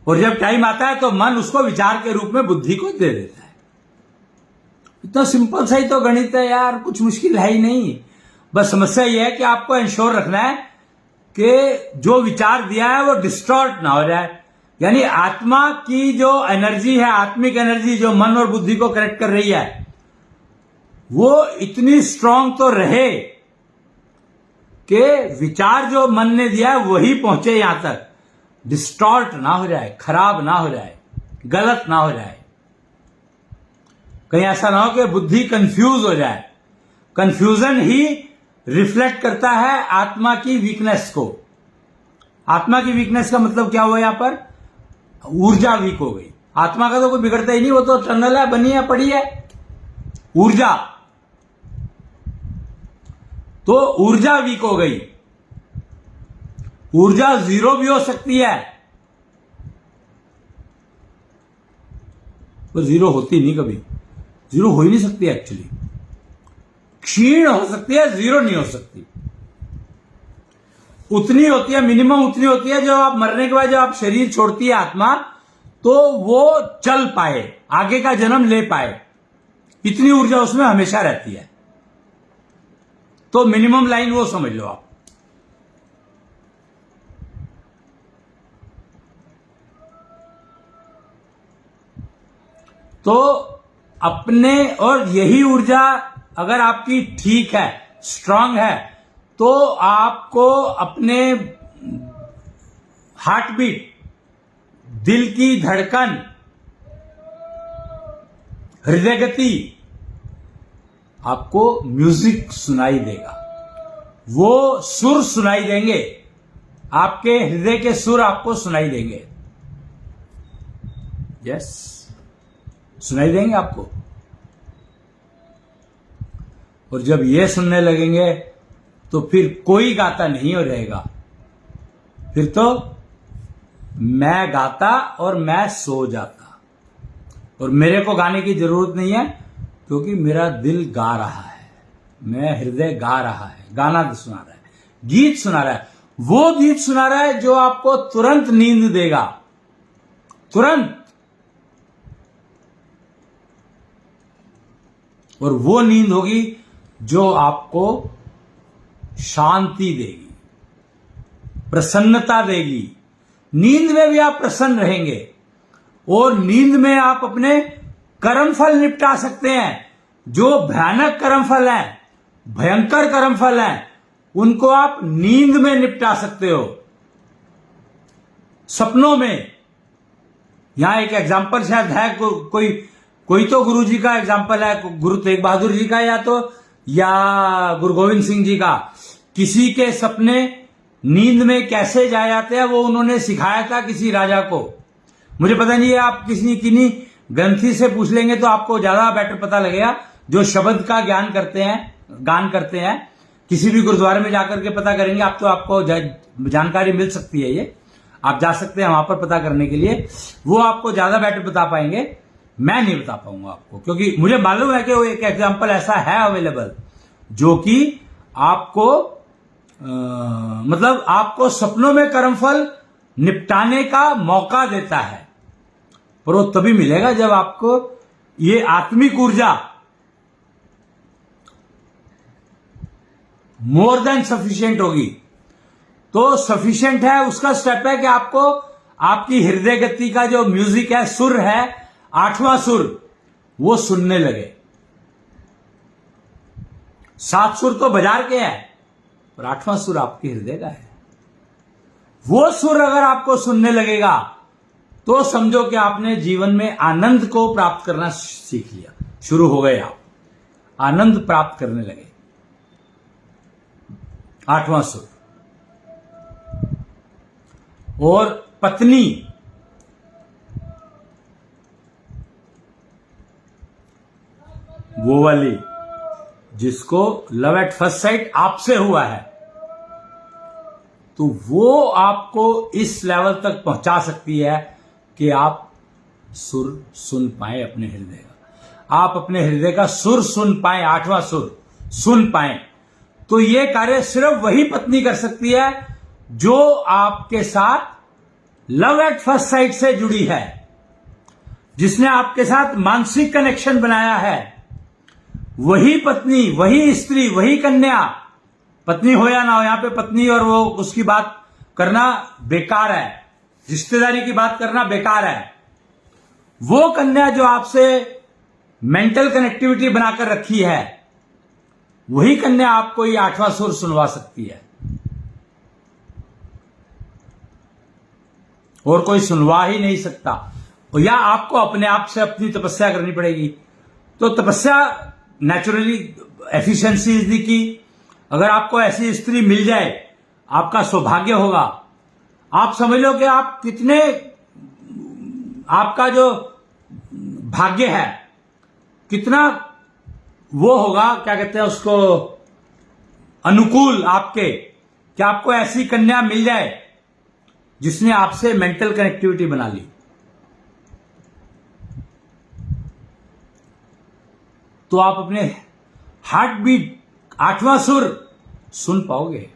और जब टाइम आता है तो मन उसको विचार के रूप में बुद्धि को दे देता है। इतना सिंपल सा ही तो गणित है यार, कुछ मुश्किल है ही नहीं। बस समस्या यह है कि आपको इंश्योर रखना है कि जो विचार दिया है वो डिस्टॉर्ट ना हो जाए, यानी आत्मा की जो एनर्जी है, आत्मिक एनर्जी जो मन और बुद्धि को कनेक्ट कर रही है, वो इतनी स्ट्रांग तो रहे कि विचार जो मन ने दिया है वही पहुंचे यहां तक, डिस्टॉर्ट ना हो जाए, खराब ना हो जाए, गलत ना हो जाए। कहीं ऐसा ना हो कि बुद्धि कंफ्यूज हो जाए। कंफ्यूजन ही रिफ्लेक्ट करता है आत्मा की वीकनेस को। आत्मा की वीकनेस का मतलब क्या हुआ यहां पर? ऊर्जा वीक हो गई। आत्मा का तो कोई बिगड़ता ही नहीं, वो तो टनल है, बनी है, पड़ी है। ऊर्जा, तो ऊर्जा वीक हो गई। ऊर्जा जीरो भी हो सकती है, वो जीरो होती नहीं, कभी जीरो हो ही नहीं सकती एक्चुअली। क्षीण हो सकती है, जीरो नहीं हो सकती। उतनी होती है, मिनिमम उतनी होती है जो आप मरने के बाद जब आप शरीर छोड़ती है आत्मा, तो वो चल पाए, आगे का जन्म ले पाए, इतनी ऊर्जा उसमें हमेशा रहती है। तो मिनिमम लाइन वो समझ लो आप। तो अपने, और यही ऊर्जा अगर आपकी ठीक है, स्ट्रांग है, तो आपको अपने हार्ट बीट, दिल की धड़कन, हृदय गति, आपको म्यूजिक सुनाई देगा। वो सुर सुनाई देंगे, आपके हृदय के सुर आपको सुनाई देंगे। यस, सुनाई देंगे आपको। और जब ये सुनने लगेंगे तो फिर कोई गाता नहीं हो रहेगा, फिर तो मैं गाता और मैं सो जाता, और मेरे को गाने की जरूरत नहीं है क्योंकि मेरा दिल गा रहा है, मेरा हृदय गा रहा है, गाना सुना रहा है, गीत सुना रहा है। वो गीत सुना रहा है जो आपको तुरंत नींद देगा, तुरंत। और वो नींद होगी जो आपको शांति देगी, प्रसन्नता देगी। नींद में भी आप प्रसन्न रहेंगे, और नींद में आप अपने कर्मफल निपटा सकते हैं। जो भयानक कर्मफल हैं, भयंकर कर्मफल हैं, उनको आप नींद में निपटा सकते हो, सपनों में। यहां एक एग्जाम्पल शायद है, कोई तो गुरु जी का एग्जाम्पल है, गुरु तेग बहादुर जी का या गुरु गोविंद सिंह जी का। किसी के सपने नींद में कैसे जाए जाते हैं, वो उन्होंने सिखाया था किसी राजा को। मुझे पता नहीं है, आप किन्हीं ग्रंथी से पूछ लेंगे तो आपको ज्यादा बेटर पता लगेगा, जो शब्द का ज्ञान करते हैं, गान करते हैं। किसी भी गुरुद्वारे में जाकर के पता करेंगे आप, तो आपको जानकारी मिल सकती है। ये आप जा सकते हैं वहां पर पता करने के लिए, वो आपको ज्यादा बेटर बता पाएंगे। मैं नहीं बता पाऊंगा आपको, क्योंकि मुझे मालूम है कि वो एक एग्जाम्पल ऐसा है अवेलेबल जो कि आपको मतलब आपको सपनों में कर्मफल निपटाने का मौका देता है। पर वो तभी मिलेगा जब आपको ये आत्मिक ऊर्जा मोर देन सफिशिएंट होगी। तो सफिशिएंट है, उसका स्टेप है कि आपको आपकी हृदय गति का जो म्यूजिक है, सुर है, 8वां सुर, वो सुनने लगे। 7 सुर तो बाजार के हैं, और 8वां सुर आपके हृदय का है। वो सुर अगर आपको सुनने लगेगा तो समझो कि आपने जीवन में आनंद को प्राप्त करना सीख लिया, शुरू हो गए, आप आनंद प्राप्त करने लगे। 8वां सुर। और पत्नी, वो वाली जिसको लव एट फर्स्ट साइट आपसे हुआ है, तो वो आपको इस लेवल तक पहुंचा सकती है कि आप सुर सुन पाए अपने हृदय का, आप अपने हृदय का सुर सुन पाए, 8वां सुर सुन पाए। तो ये कार्य सिर्फ वही पत्नी कर सकती है जो आपके साथ लव एट फर्स्ट साइट से जुड़ी है, जिसने आपके साथ मानसिक कनेक्शन बनाया है, वही पत्नी, वही स्त्री, वही कन्या, पत्नी हो या ना हो, यहां पे पत्नी और वो उसकी बात करना बेकार है, रिश्तेदारी की बात करना बेकार है। वो कन्या जो आपसे मेंटल कनेक्टिविटी बनाकर रखी है, वही कन्या आपको ये 8वां सुर सुनवा सकती है, और कोई सुनवा ही नहीं सकता। या आपको अपने आप से अपनी तपस्या करनी पड़ेगी। तो तपस्या नेचुरली एफिशिएंसी इज दी की। अगर आपको ऐसी स्त्री मिल जाए, आपका सौभाग्य होगा। आप समझ लो कि आप कितने, आपका जो भाग्य है कितना वो होगा, क्या कहते हैं उसको, अनुकूल आपके, कि आपको ऐसी कन्या मिल जाए जिसने आपसे मेंटल कनेक्टिविटी बना ली। तो आप अपने हार्ट बीट 8वां सुर सुन पाओगे।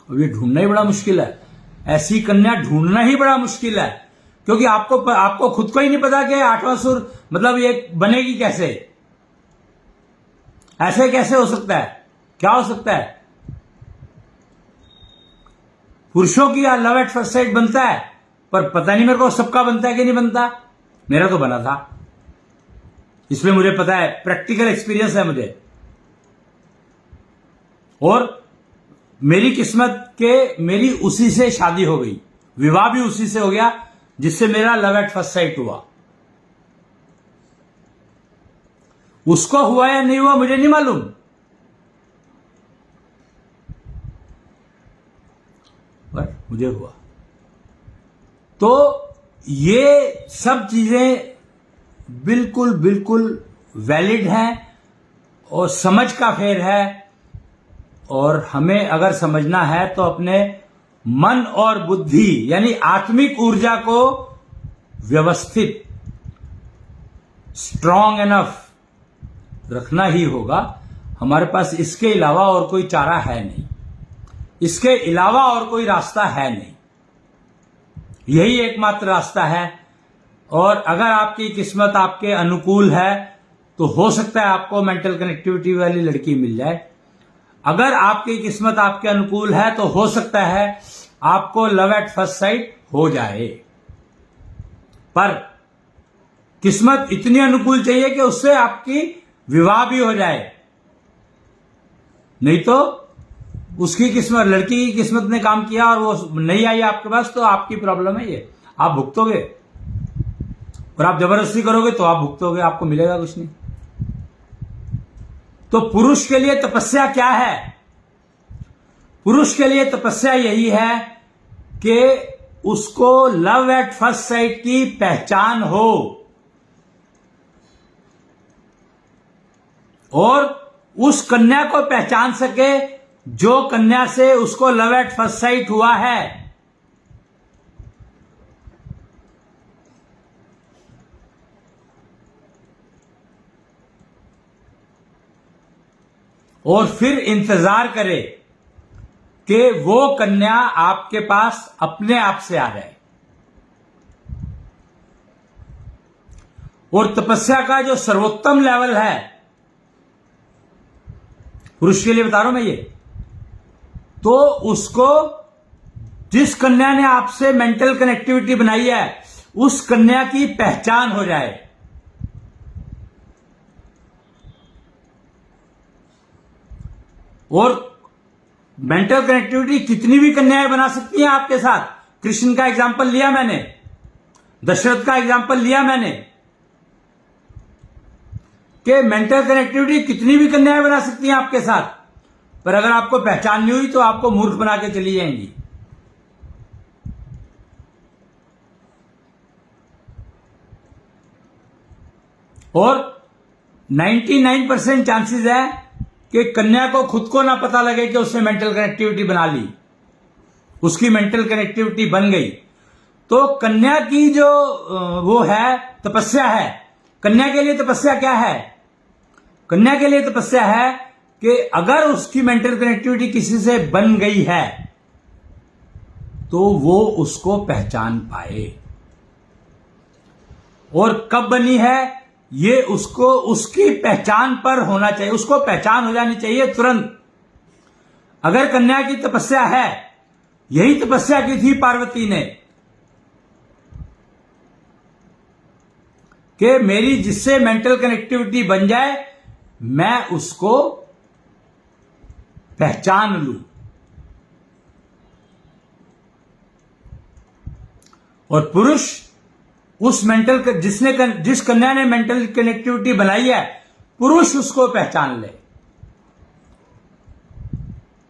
अब ये ढूंढना ही बड़ा मुश्किल है, ऐसी कन्या ढूंढना ही बड़ा मुश्किल है, क्योंकि आपको खुद को ही नहीं पता कि 8वां सुर मतलब ये बनेगी कैसे, ऐसे कैसे हो सकता है, क्या हो सकता है। पुरुषों की लव एट फर्स्ट साइट बनता है, पर पता नहीं मेरे को सबका बनता है कि नहीं बनता। मेरा तो बना था, इसलिए मुझे पता है, प्रैक्टिकल एक्सपीरियंस है मुझे। और मेरी किस्मत के मेरी उसी से शादी हो गई, विवाह भी उसी से हो गया जिससे मेरा लव एट फर्स्ट साइट हुआ। उसको हुआ या नहीं हुआ मुझे नहीं मालूम, पर मुझे हुआ। तो ये सब चीजें बिल्कुल बिल्कुल वैलिड हैं और समझ का फेर है। और हमें अगर समझना है तो अपने मन और बुद्धि यानी आत्मिक ऊर्जा को व्यवस्थित, स्ट्रांग एनफ रखना ही होगा। हमारे पास इसके अलावा और कोई चारा है नहीं, इसके अलावा और कोई रास्ता है नहीं, यही एकमात्र रास्ता है। और अगर आपकी किस्मत आपके अनुकूल है तो हो सकता है आपको मेंटल कनेक्टिविटी वाली लड़की मिल जाए। अगर आपकी किस्मत आपके अनुकूल है तो हो सकता है आपको लव एट फर्स्ट साइट हो जाए, पर किस्मत इतनी अनुकूल चाहिए कि उससे आपकी विवाह भी हो जाए। नहीं तो उसकी किस्मत, लड़की की किस्मत ने काम किया और वो नहीं आई आपके पास, तो आपकी प्रॉब्लम है, ये आप भुगतोगे। और आप जबरदस्ती करोगे तो आप भुगतोगे, आपको मिलेगा कुछ नहीं। तो पुरुष के लिए तपस्या क्या है? पुरुष के लिए तपस्या यही है कि उसको लव एट फर्स्ट साइट की पहचान हो और उस कन्या को पहचान सके जो कन्या से उसको लव एट फर्स्ट साइट हुआ है। और फिर इंतजार करे कि वो कन्या आपके पास अपने आप से आ जाए। और तपस्या का जो सर्वोत्तम लेवल है, पुरुष के लिए बता रहा हूं मैं ये, तो उसको जिस कन्या ने आपसे मेंटल कनेक्टिविटी बनाई है उस कन्या की पहचान हो जाए। और मेंटल कनेक्टिविटी कितनी भी कन्याएं बना सकती हैं आपके साथ। कृष्ण का एग्जाम्पल लिया मैंने, दशरथ का एग्जाम्पल लिया मैंने, कि मेंटल कनेक्टिविटी कितनी भी कन्याएं बना सकती हैं आपके साथ, पर अगर आपको पहचान नहीं हुई तो आपको मूर्ख बना के चली जाएंगी। और 99% चांसेस है कि कन्या को खुद को ना पता लगे कि उसने मेंटल कनेक्टिविटी बना ली, उसकी मेंटल कनेक्टिविटी बन गई। तो कन्या की जो वो है तपस्या है, कन्या के लिए तपस्या क्या है? कन्या के लिए तपस्या है कि अगर उसकी मेंटल कनेक्टिविटी किसी से बन गई है तो वो उसको पहचान पाए। और कब बनी है ये उसको उसकी पहचान पर होना चाहिए, उसको पहचान हो जानी चाहिए तुरंत। अगर कन्या की तपस्या है, यही तपस्या की थी पार्वती ने कि मेरी जिससे मेंटल कनेक्टिविटी बन जाए मैं उसको पहचान लूं। और पुरुष उस मेंटल जिस कन्या ने मेंटल कनेक्टिविटी बनाई है, पुरुष उसको पहचान ले।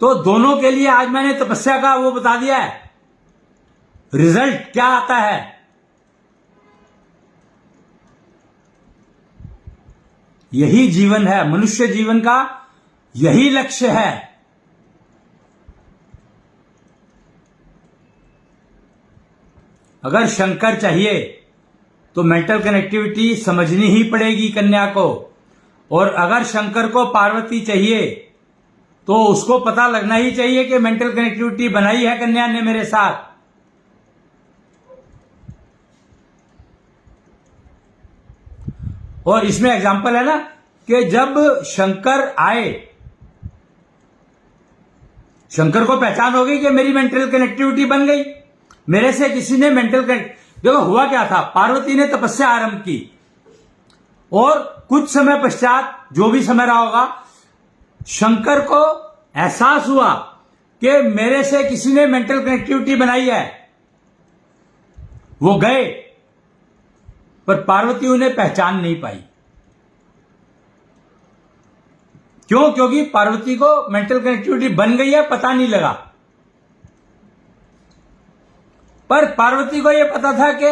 तो दोनों के लिए आज मैंने तपस्या का वो बता दिया है, रिजल्ट क्या आता है। यही जीवन है, मनुष्य जीवन का यही लक्ष्य है। अगर शंकर चाहिए तो मेंटल कनेक्टिविटी समझनी ही पड़ेगी कन्या को, और अगर शंकर को पार्वती चाहिए तो उसको पता लगना ही चाहिए कि मेंटल कनेक्टिविटी बनाई है कन्या ने मेरे साथ। और इसमें एग्जांपल है ना कि जब शंकर आए, शंकर को पहचान हो गई कि मेरी मेंटल कनेक्टिविटी बन गई, मेरे से किसी ने मेंटल कनेक्ट। देखो हुआ क्या था, पार्वती ने तपस्या आरंभ की और कुछ समय पश्चात, जो भी समय रहा होगा, शंकर को एहसास हुआ कि मेरे से किसी ने मेंटल कनेक्टिविटी बनाई है। वो गए पर पार्वती उन्हें पहचान नहीं पाई। क्यों? क्योंकि पार्वती को मेंटल कनेक्टिविटी बन गई है, पता नहीं लगा। पर पार्वती को यह पता था कि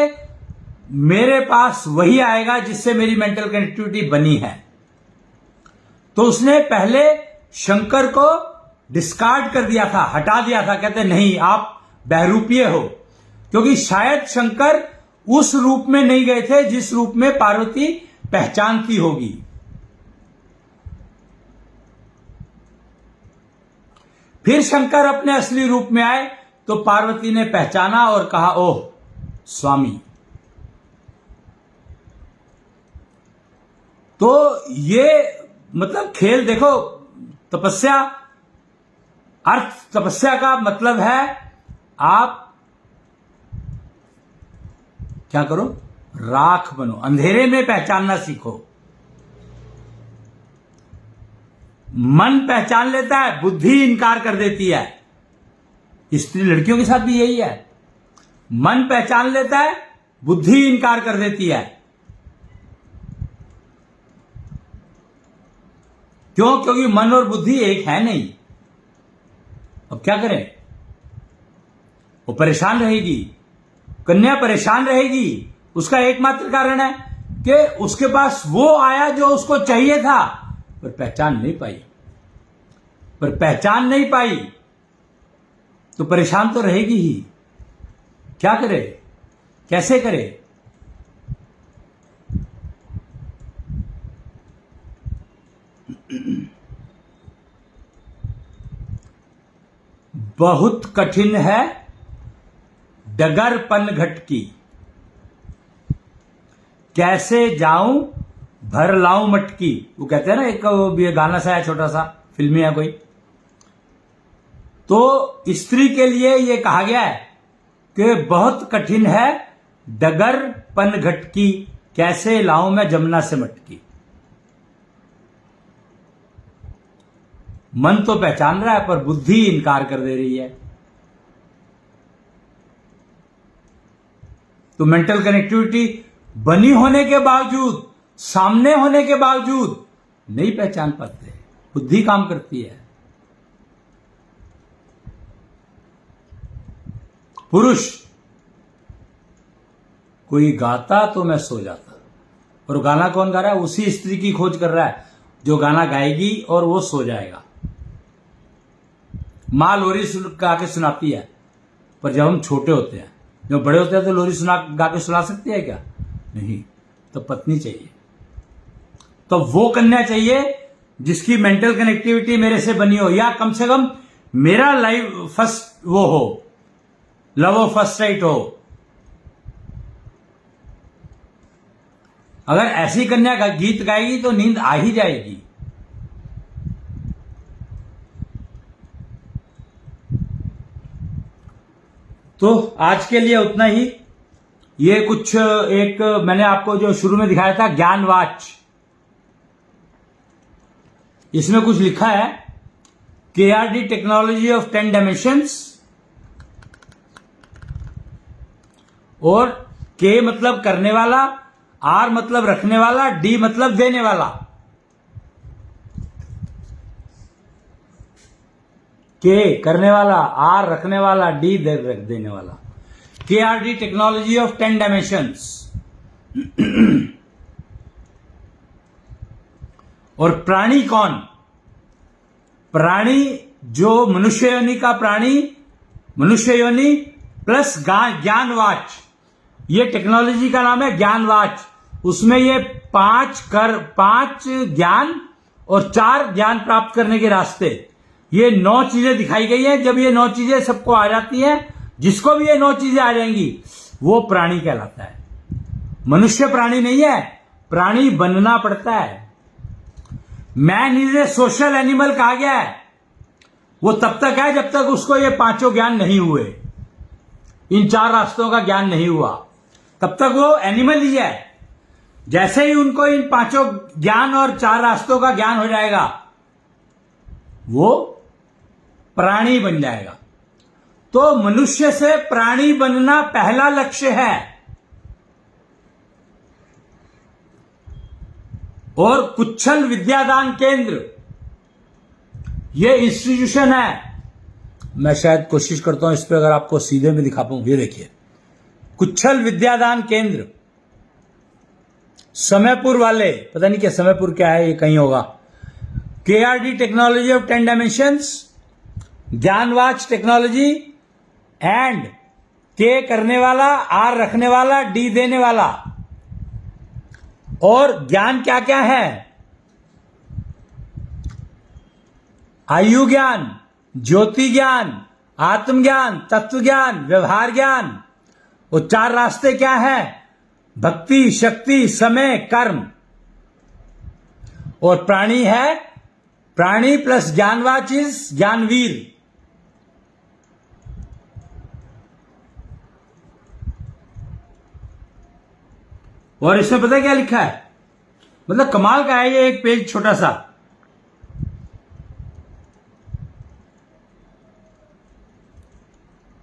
मेरे पास वही आएगा जिससे मेरी मेंटल कनेक्टिविटी बनी है। तो उसने पहले शंकर को डिस्कार्ड कर दिया था, हटा दिया था। कहते नहीं, आप बहरूपीय हो, क्योंकि शायद शंकर उस रूप में नहीं गए थे जिस रूप में पार्वती पहचानती होगी। फिर शंकर अपने असली रूप में आए तो पार्वती ने पहचाना और कहा, ओह स्वामी। तो ये मतलब खेल देखो, तपस्या, अर्थ तपस्या का मतलब है आप क्या करो, राख बनो, अंधेरे में पहचानना सीखो। मन पहचान लेता है, बुद्धि इनकार कर देती है। स्त्री लड़कियों के साथ भी यही है, मन पहचान लेता है, बुद्धि इनकार कर देती है। क्यों? क्योंकि मन और बुद्धि एक है नहीं। अब क्या करें? वो परेशान रहेगी, कन्या परेशान रहेगी। उसका एकमात्र कारण है कि उसके पास वो आया जो उसको चाहिए था, पर पहचान नहीं पाई। पर पहचान नहीं पाई तो परेशान तो रहेगी ही। क्या करे, कैसे करे? बहुत कठिन है डगर पनघट की, कैसे जाऊं भर लाऊं मटकी। वो कहते हैं ना, एक ये गाना सा है, छोटा सा, फिल्मी है कोई। तो स्त्री के लिए ये कहा गया है कि बहुत कठिन है डगर पनघट की, कैसे लाऊं मैं जमुना से मटकी। मन तो पहचान रहा है पर बुद्धि इनकार कर दे रही है। तो मेंटल कनेक्टिविटी बनी होने के बावजूद, सामने होने के बावजूद नहीं पहचान पाते, बुद्धि काम करती है। पुरुष कोई गाता तो मैं सो जाता, और गाना कौन गा रहा है? उसी स्त्री की खोज कर रहा है जो गाना गाएगी और वो सो जाएगा। माँ लोरी गा के सुनाती है, पर जब हम छोटे होते हैं, जब बड़े होते हैं तो लोरी गा के सुना सकती है क्या? नहीं। तो पत्नी चाहिए, तो वो कन्या चाहिए जिसकी मेंटल कनेक्टिविटी मेरे से बनी हो, या कम से कम मेरा लाइव फर्स्ट वो हो, लव ऑफ फर्स्ट साइट हो। अगर ऐसी कन्या का गीत गाएगी तो नींद आ ही जाएगी। तो आज के लिए उतना ही। ये कुछ एक मैंने आपको जो शुरू में दिखाया था ज्ञान वाच, इसमें कुछ लिखा है KRD टेक्नोलॉजी ऑफ 10 डायमेंशंस, और K मतलब करने वाला, R मतलब रखने वाला, D मतलब देने वाला। K करने वाला, R रखने वाला, D देने वाला। KRD technology of 10 dimensions. और प्राणी कौन? प्राणी जो मनुष्य योनि का प्राणी, मनुष्य योनि प्लस ज्ञानवाच, ये टेक्नोलॉजी का नाम है ज्ञानवाच। उसमें ये 5 ज्ञान और 4 ज्ञान प्राप्त करने के रास्ते, ये 9 चीजें दिखाई गई हैं। जब ये 9 चीजें सबको आ जाती हैं, जिसको भी ये 9 चीजें आ जाएंगी, वो प्राणी कहलाता है। मनुष्य प्राणी नहीं है, प्राणी बनना पड़ता है। Man is a social animal कहा गया है। वो तब तक है जब तक उसको ये 5 ज्ञान नहीं हुए, इन 4 रास्तों का ज्ञान नहीं हुआ, तब तक वो एनिमल ही है। जैसे ही उनको इन 5 ज्ञान और 4 रास्तों का ज्ञान हो जाएगा, वो प्राणी बन जाएगा। तो मनुष्य से प्राणी बनना पहला लक्ष्य है। और कुच्छल विद्यादान केंद्र, ये इंस्टीट्यूशन है। मैं शायद कोशिश करता हूं इस पर अगर आपको सीधे में दिखा पाऊं। ये देखिए, कुच्छल विद्यादान केंद्र, समयपुर वाले, पता नहीं क्या समयपुर क्या है, ये कहीं होगा। KRD टेक्नोलॉजी ऑफ 10 डायमेंशंस, ज्ञानवाच टेक्नोलॉजी, एंड K करने वाला, R रखने वाला, D देने वाला। और ज्ञान क्या क्या है? आयु ज्ञान, ज्योति ज्ञान, आत्मज्ञान, तत्व ज्ञान, व्यवहार ज्ञान। और 4 रास्ते क्या है? भक्ति, शक्ति, समय, कर्म। और प्राणी है, प्राणी प्लस ज्ञानवाच इज ज्ञानवीर। और इसमें पता है क्या लिखा है? मतलब कमाल का है ये एक पेज छोटा सा।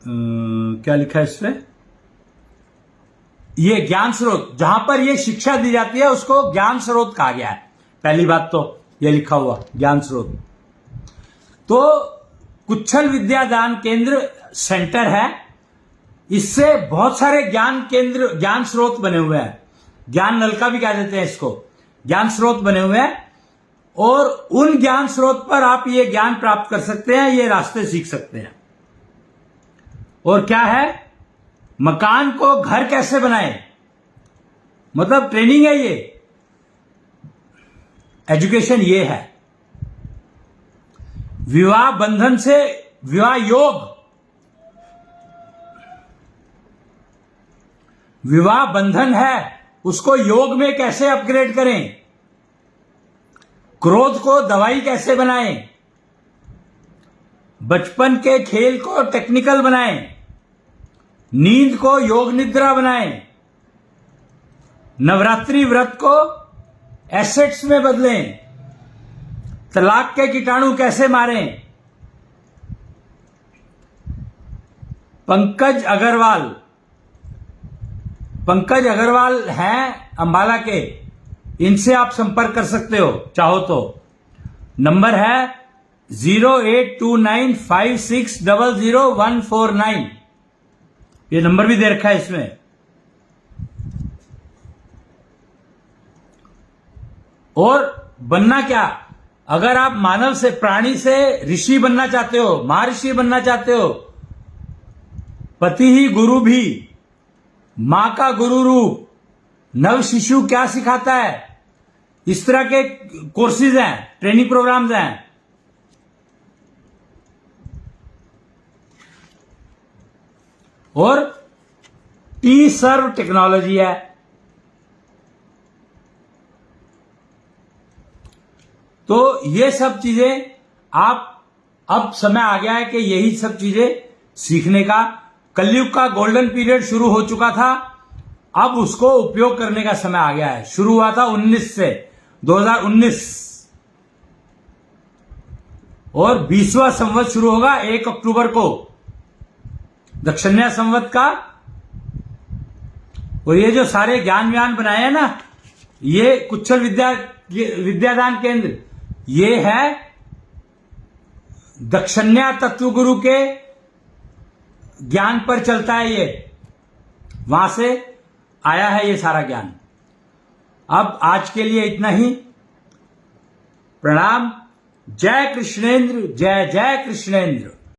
क्या लिखा है इसमें? ये ज्ञान स्रोत, जहां पर ये शिक्षा दी जाती है उसको ज्ञान स्रोत कहा गया है। पहली बात तो ये लिखा हुआ ज्ञान स्रोत। तो कुच्छल विद्यादान केंद्र सेंटर है, इससे बहुत सारे ज्ञान केंद्र, ज्ञान स्रोत बने हुए हैं। ज्ञान नलका भी कह देते हैं इसको। ज्ञान स्रोत बने हुए हैं, और उन ज्ञान स्रोत पर आप ये ज्ञान प्राप्त कर सकते हैं, ये रास्ते सीख सकते हैं। और क्या है? मकान को घर कैसे बनाएं, मतलब ट्रेनिंग है ये, एजुकेशन ये है। विवाह बंधन से विवाह योग, विवाह बंधन है, उसको योग में कैसे अपग्रेड करें, क्रोध को दवाई कैसे बनाएं, बचपन के खेल को टेक्निकल बनाएं, नींद को योग निद्रा बनाएं, नवरात्रि व्रत को एसेट्स में बदलें, तलाक के कीटाणु कैसे मारें। पंकज अग्रवाल हैं अंबाला के, इनसे आप संपर्क कर सकते हो चाहो तो। नंबर है 082956000149। ये नंबर भी दे रखा है इसमें। और बनना क्या? अगर आप मानव से, प्राणी से ऋषि बनना चाहते हो, महर्षि बनना चाहते हो, पति ही गुरु भी, मां का गुरु रूप, नव शिशु क्या सिखाता है, इस तरह के कोर्सेज हैं, ट्रेनिंग प्रोग्राम्स हैं। और टी सर्व टेक्नोलॉजी है। तो ये सब चीजें आप, अब समय आ गया है कि यही सब चीजें सीखने का। कलयुग का गोल्डन पीरियड शुरू हो चुका था, अब उसको उपयोग करने का समय आ गया है। शुरू हुआ था 19 से 2019 और 20वां संवत शुरू होगा 1 अक्टूबर को, दक्षिण्या संवत का। और ये जो सारे ज्ञान व्यान बनाए हैं ना, ये कुच्छल विद्यादान केंद्र, ये है दक्षिण्या तत्व गुरु के ज्ञान पर चलता है। ये वहां से आया है ये सारा ज्ञान। अब आज के लिए इतना ही। प्रणाम। जय कृष्णेंद्र, जय जय कृष्णेंद्र।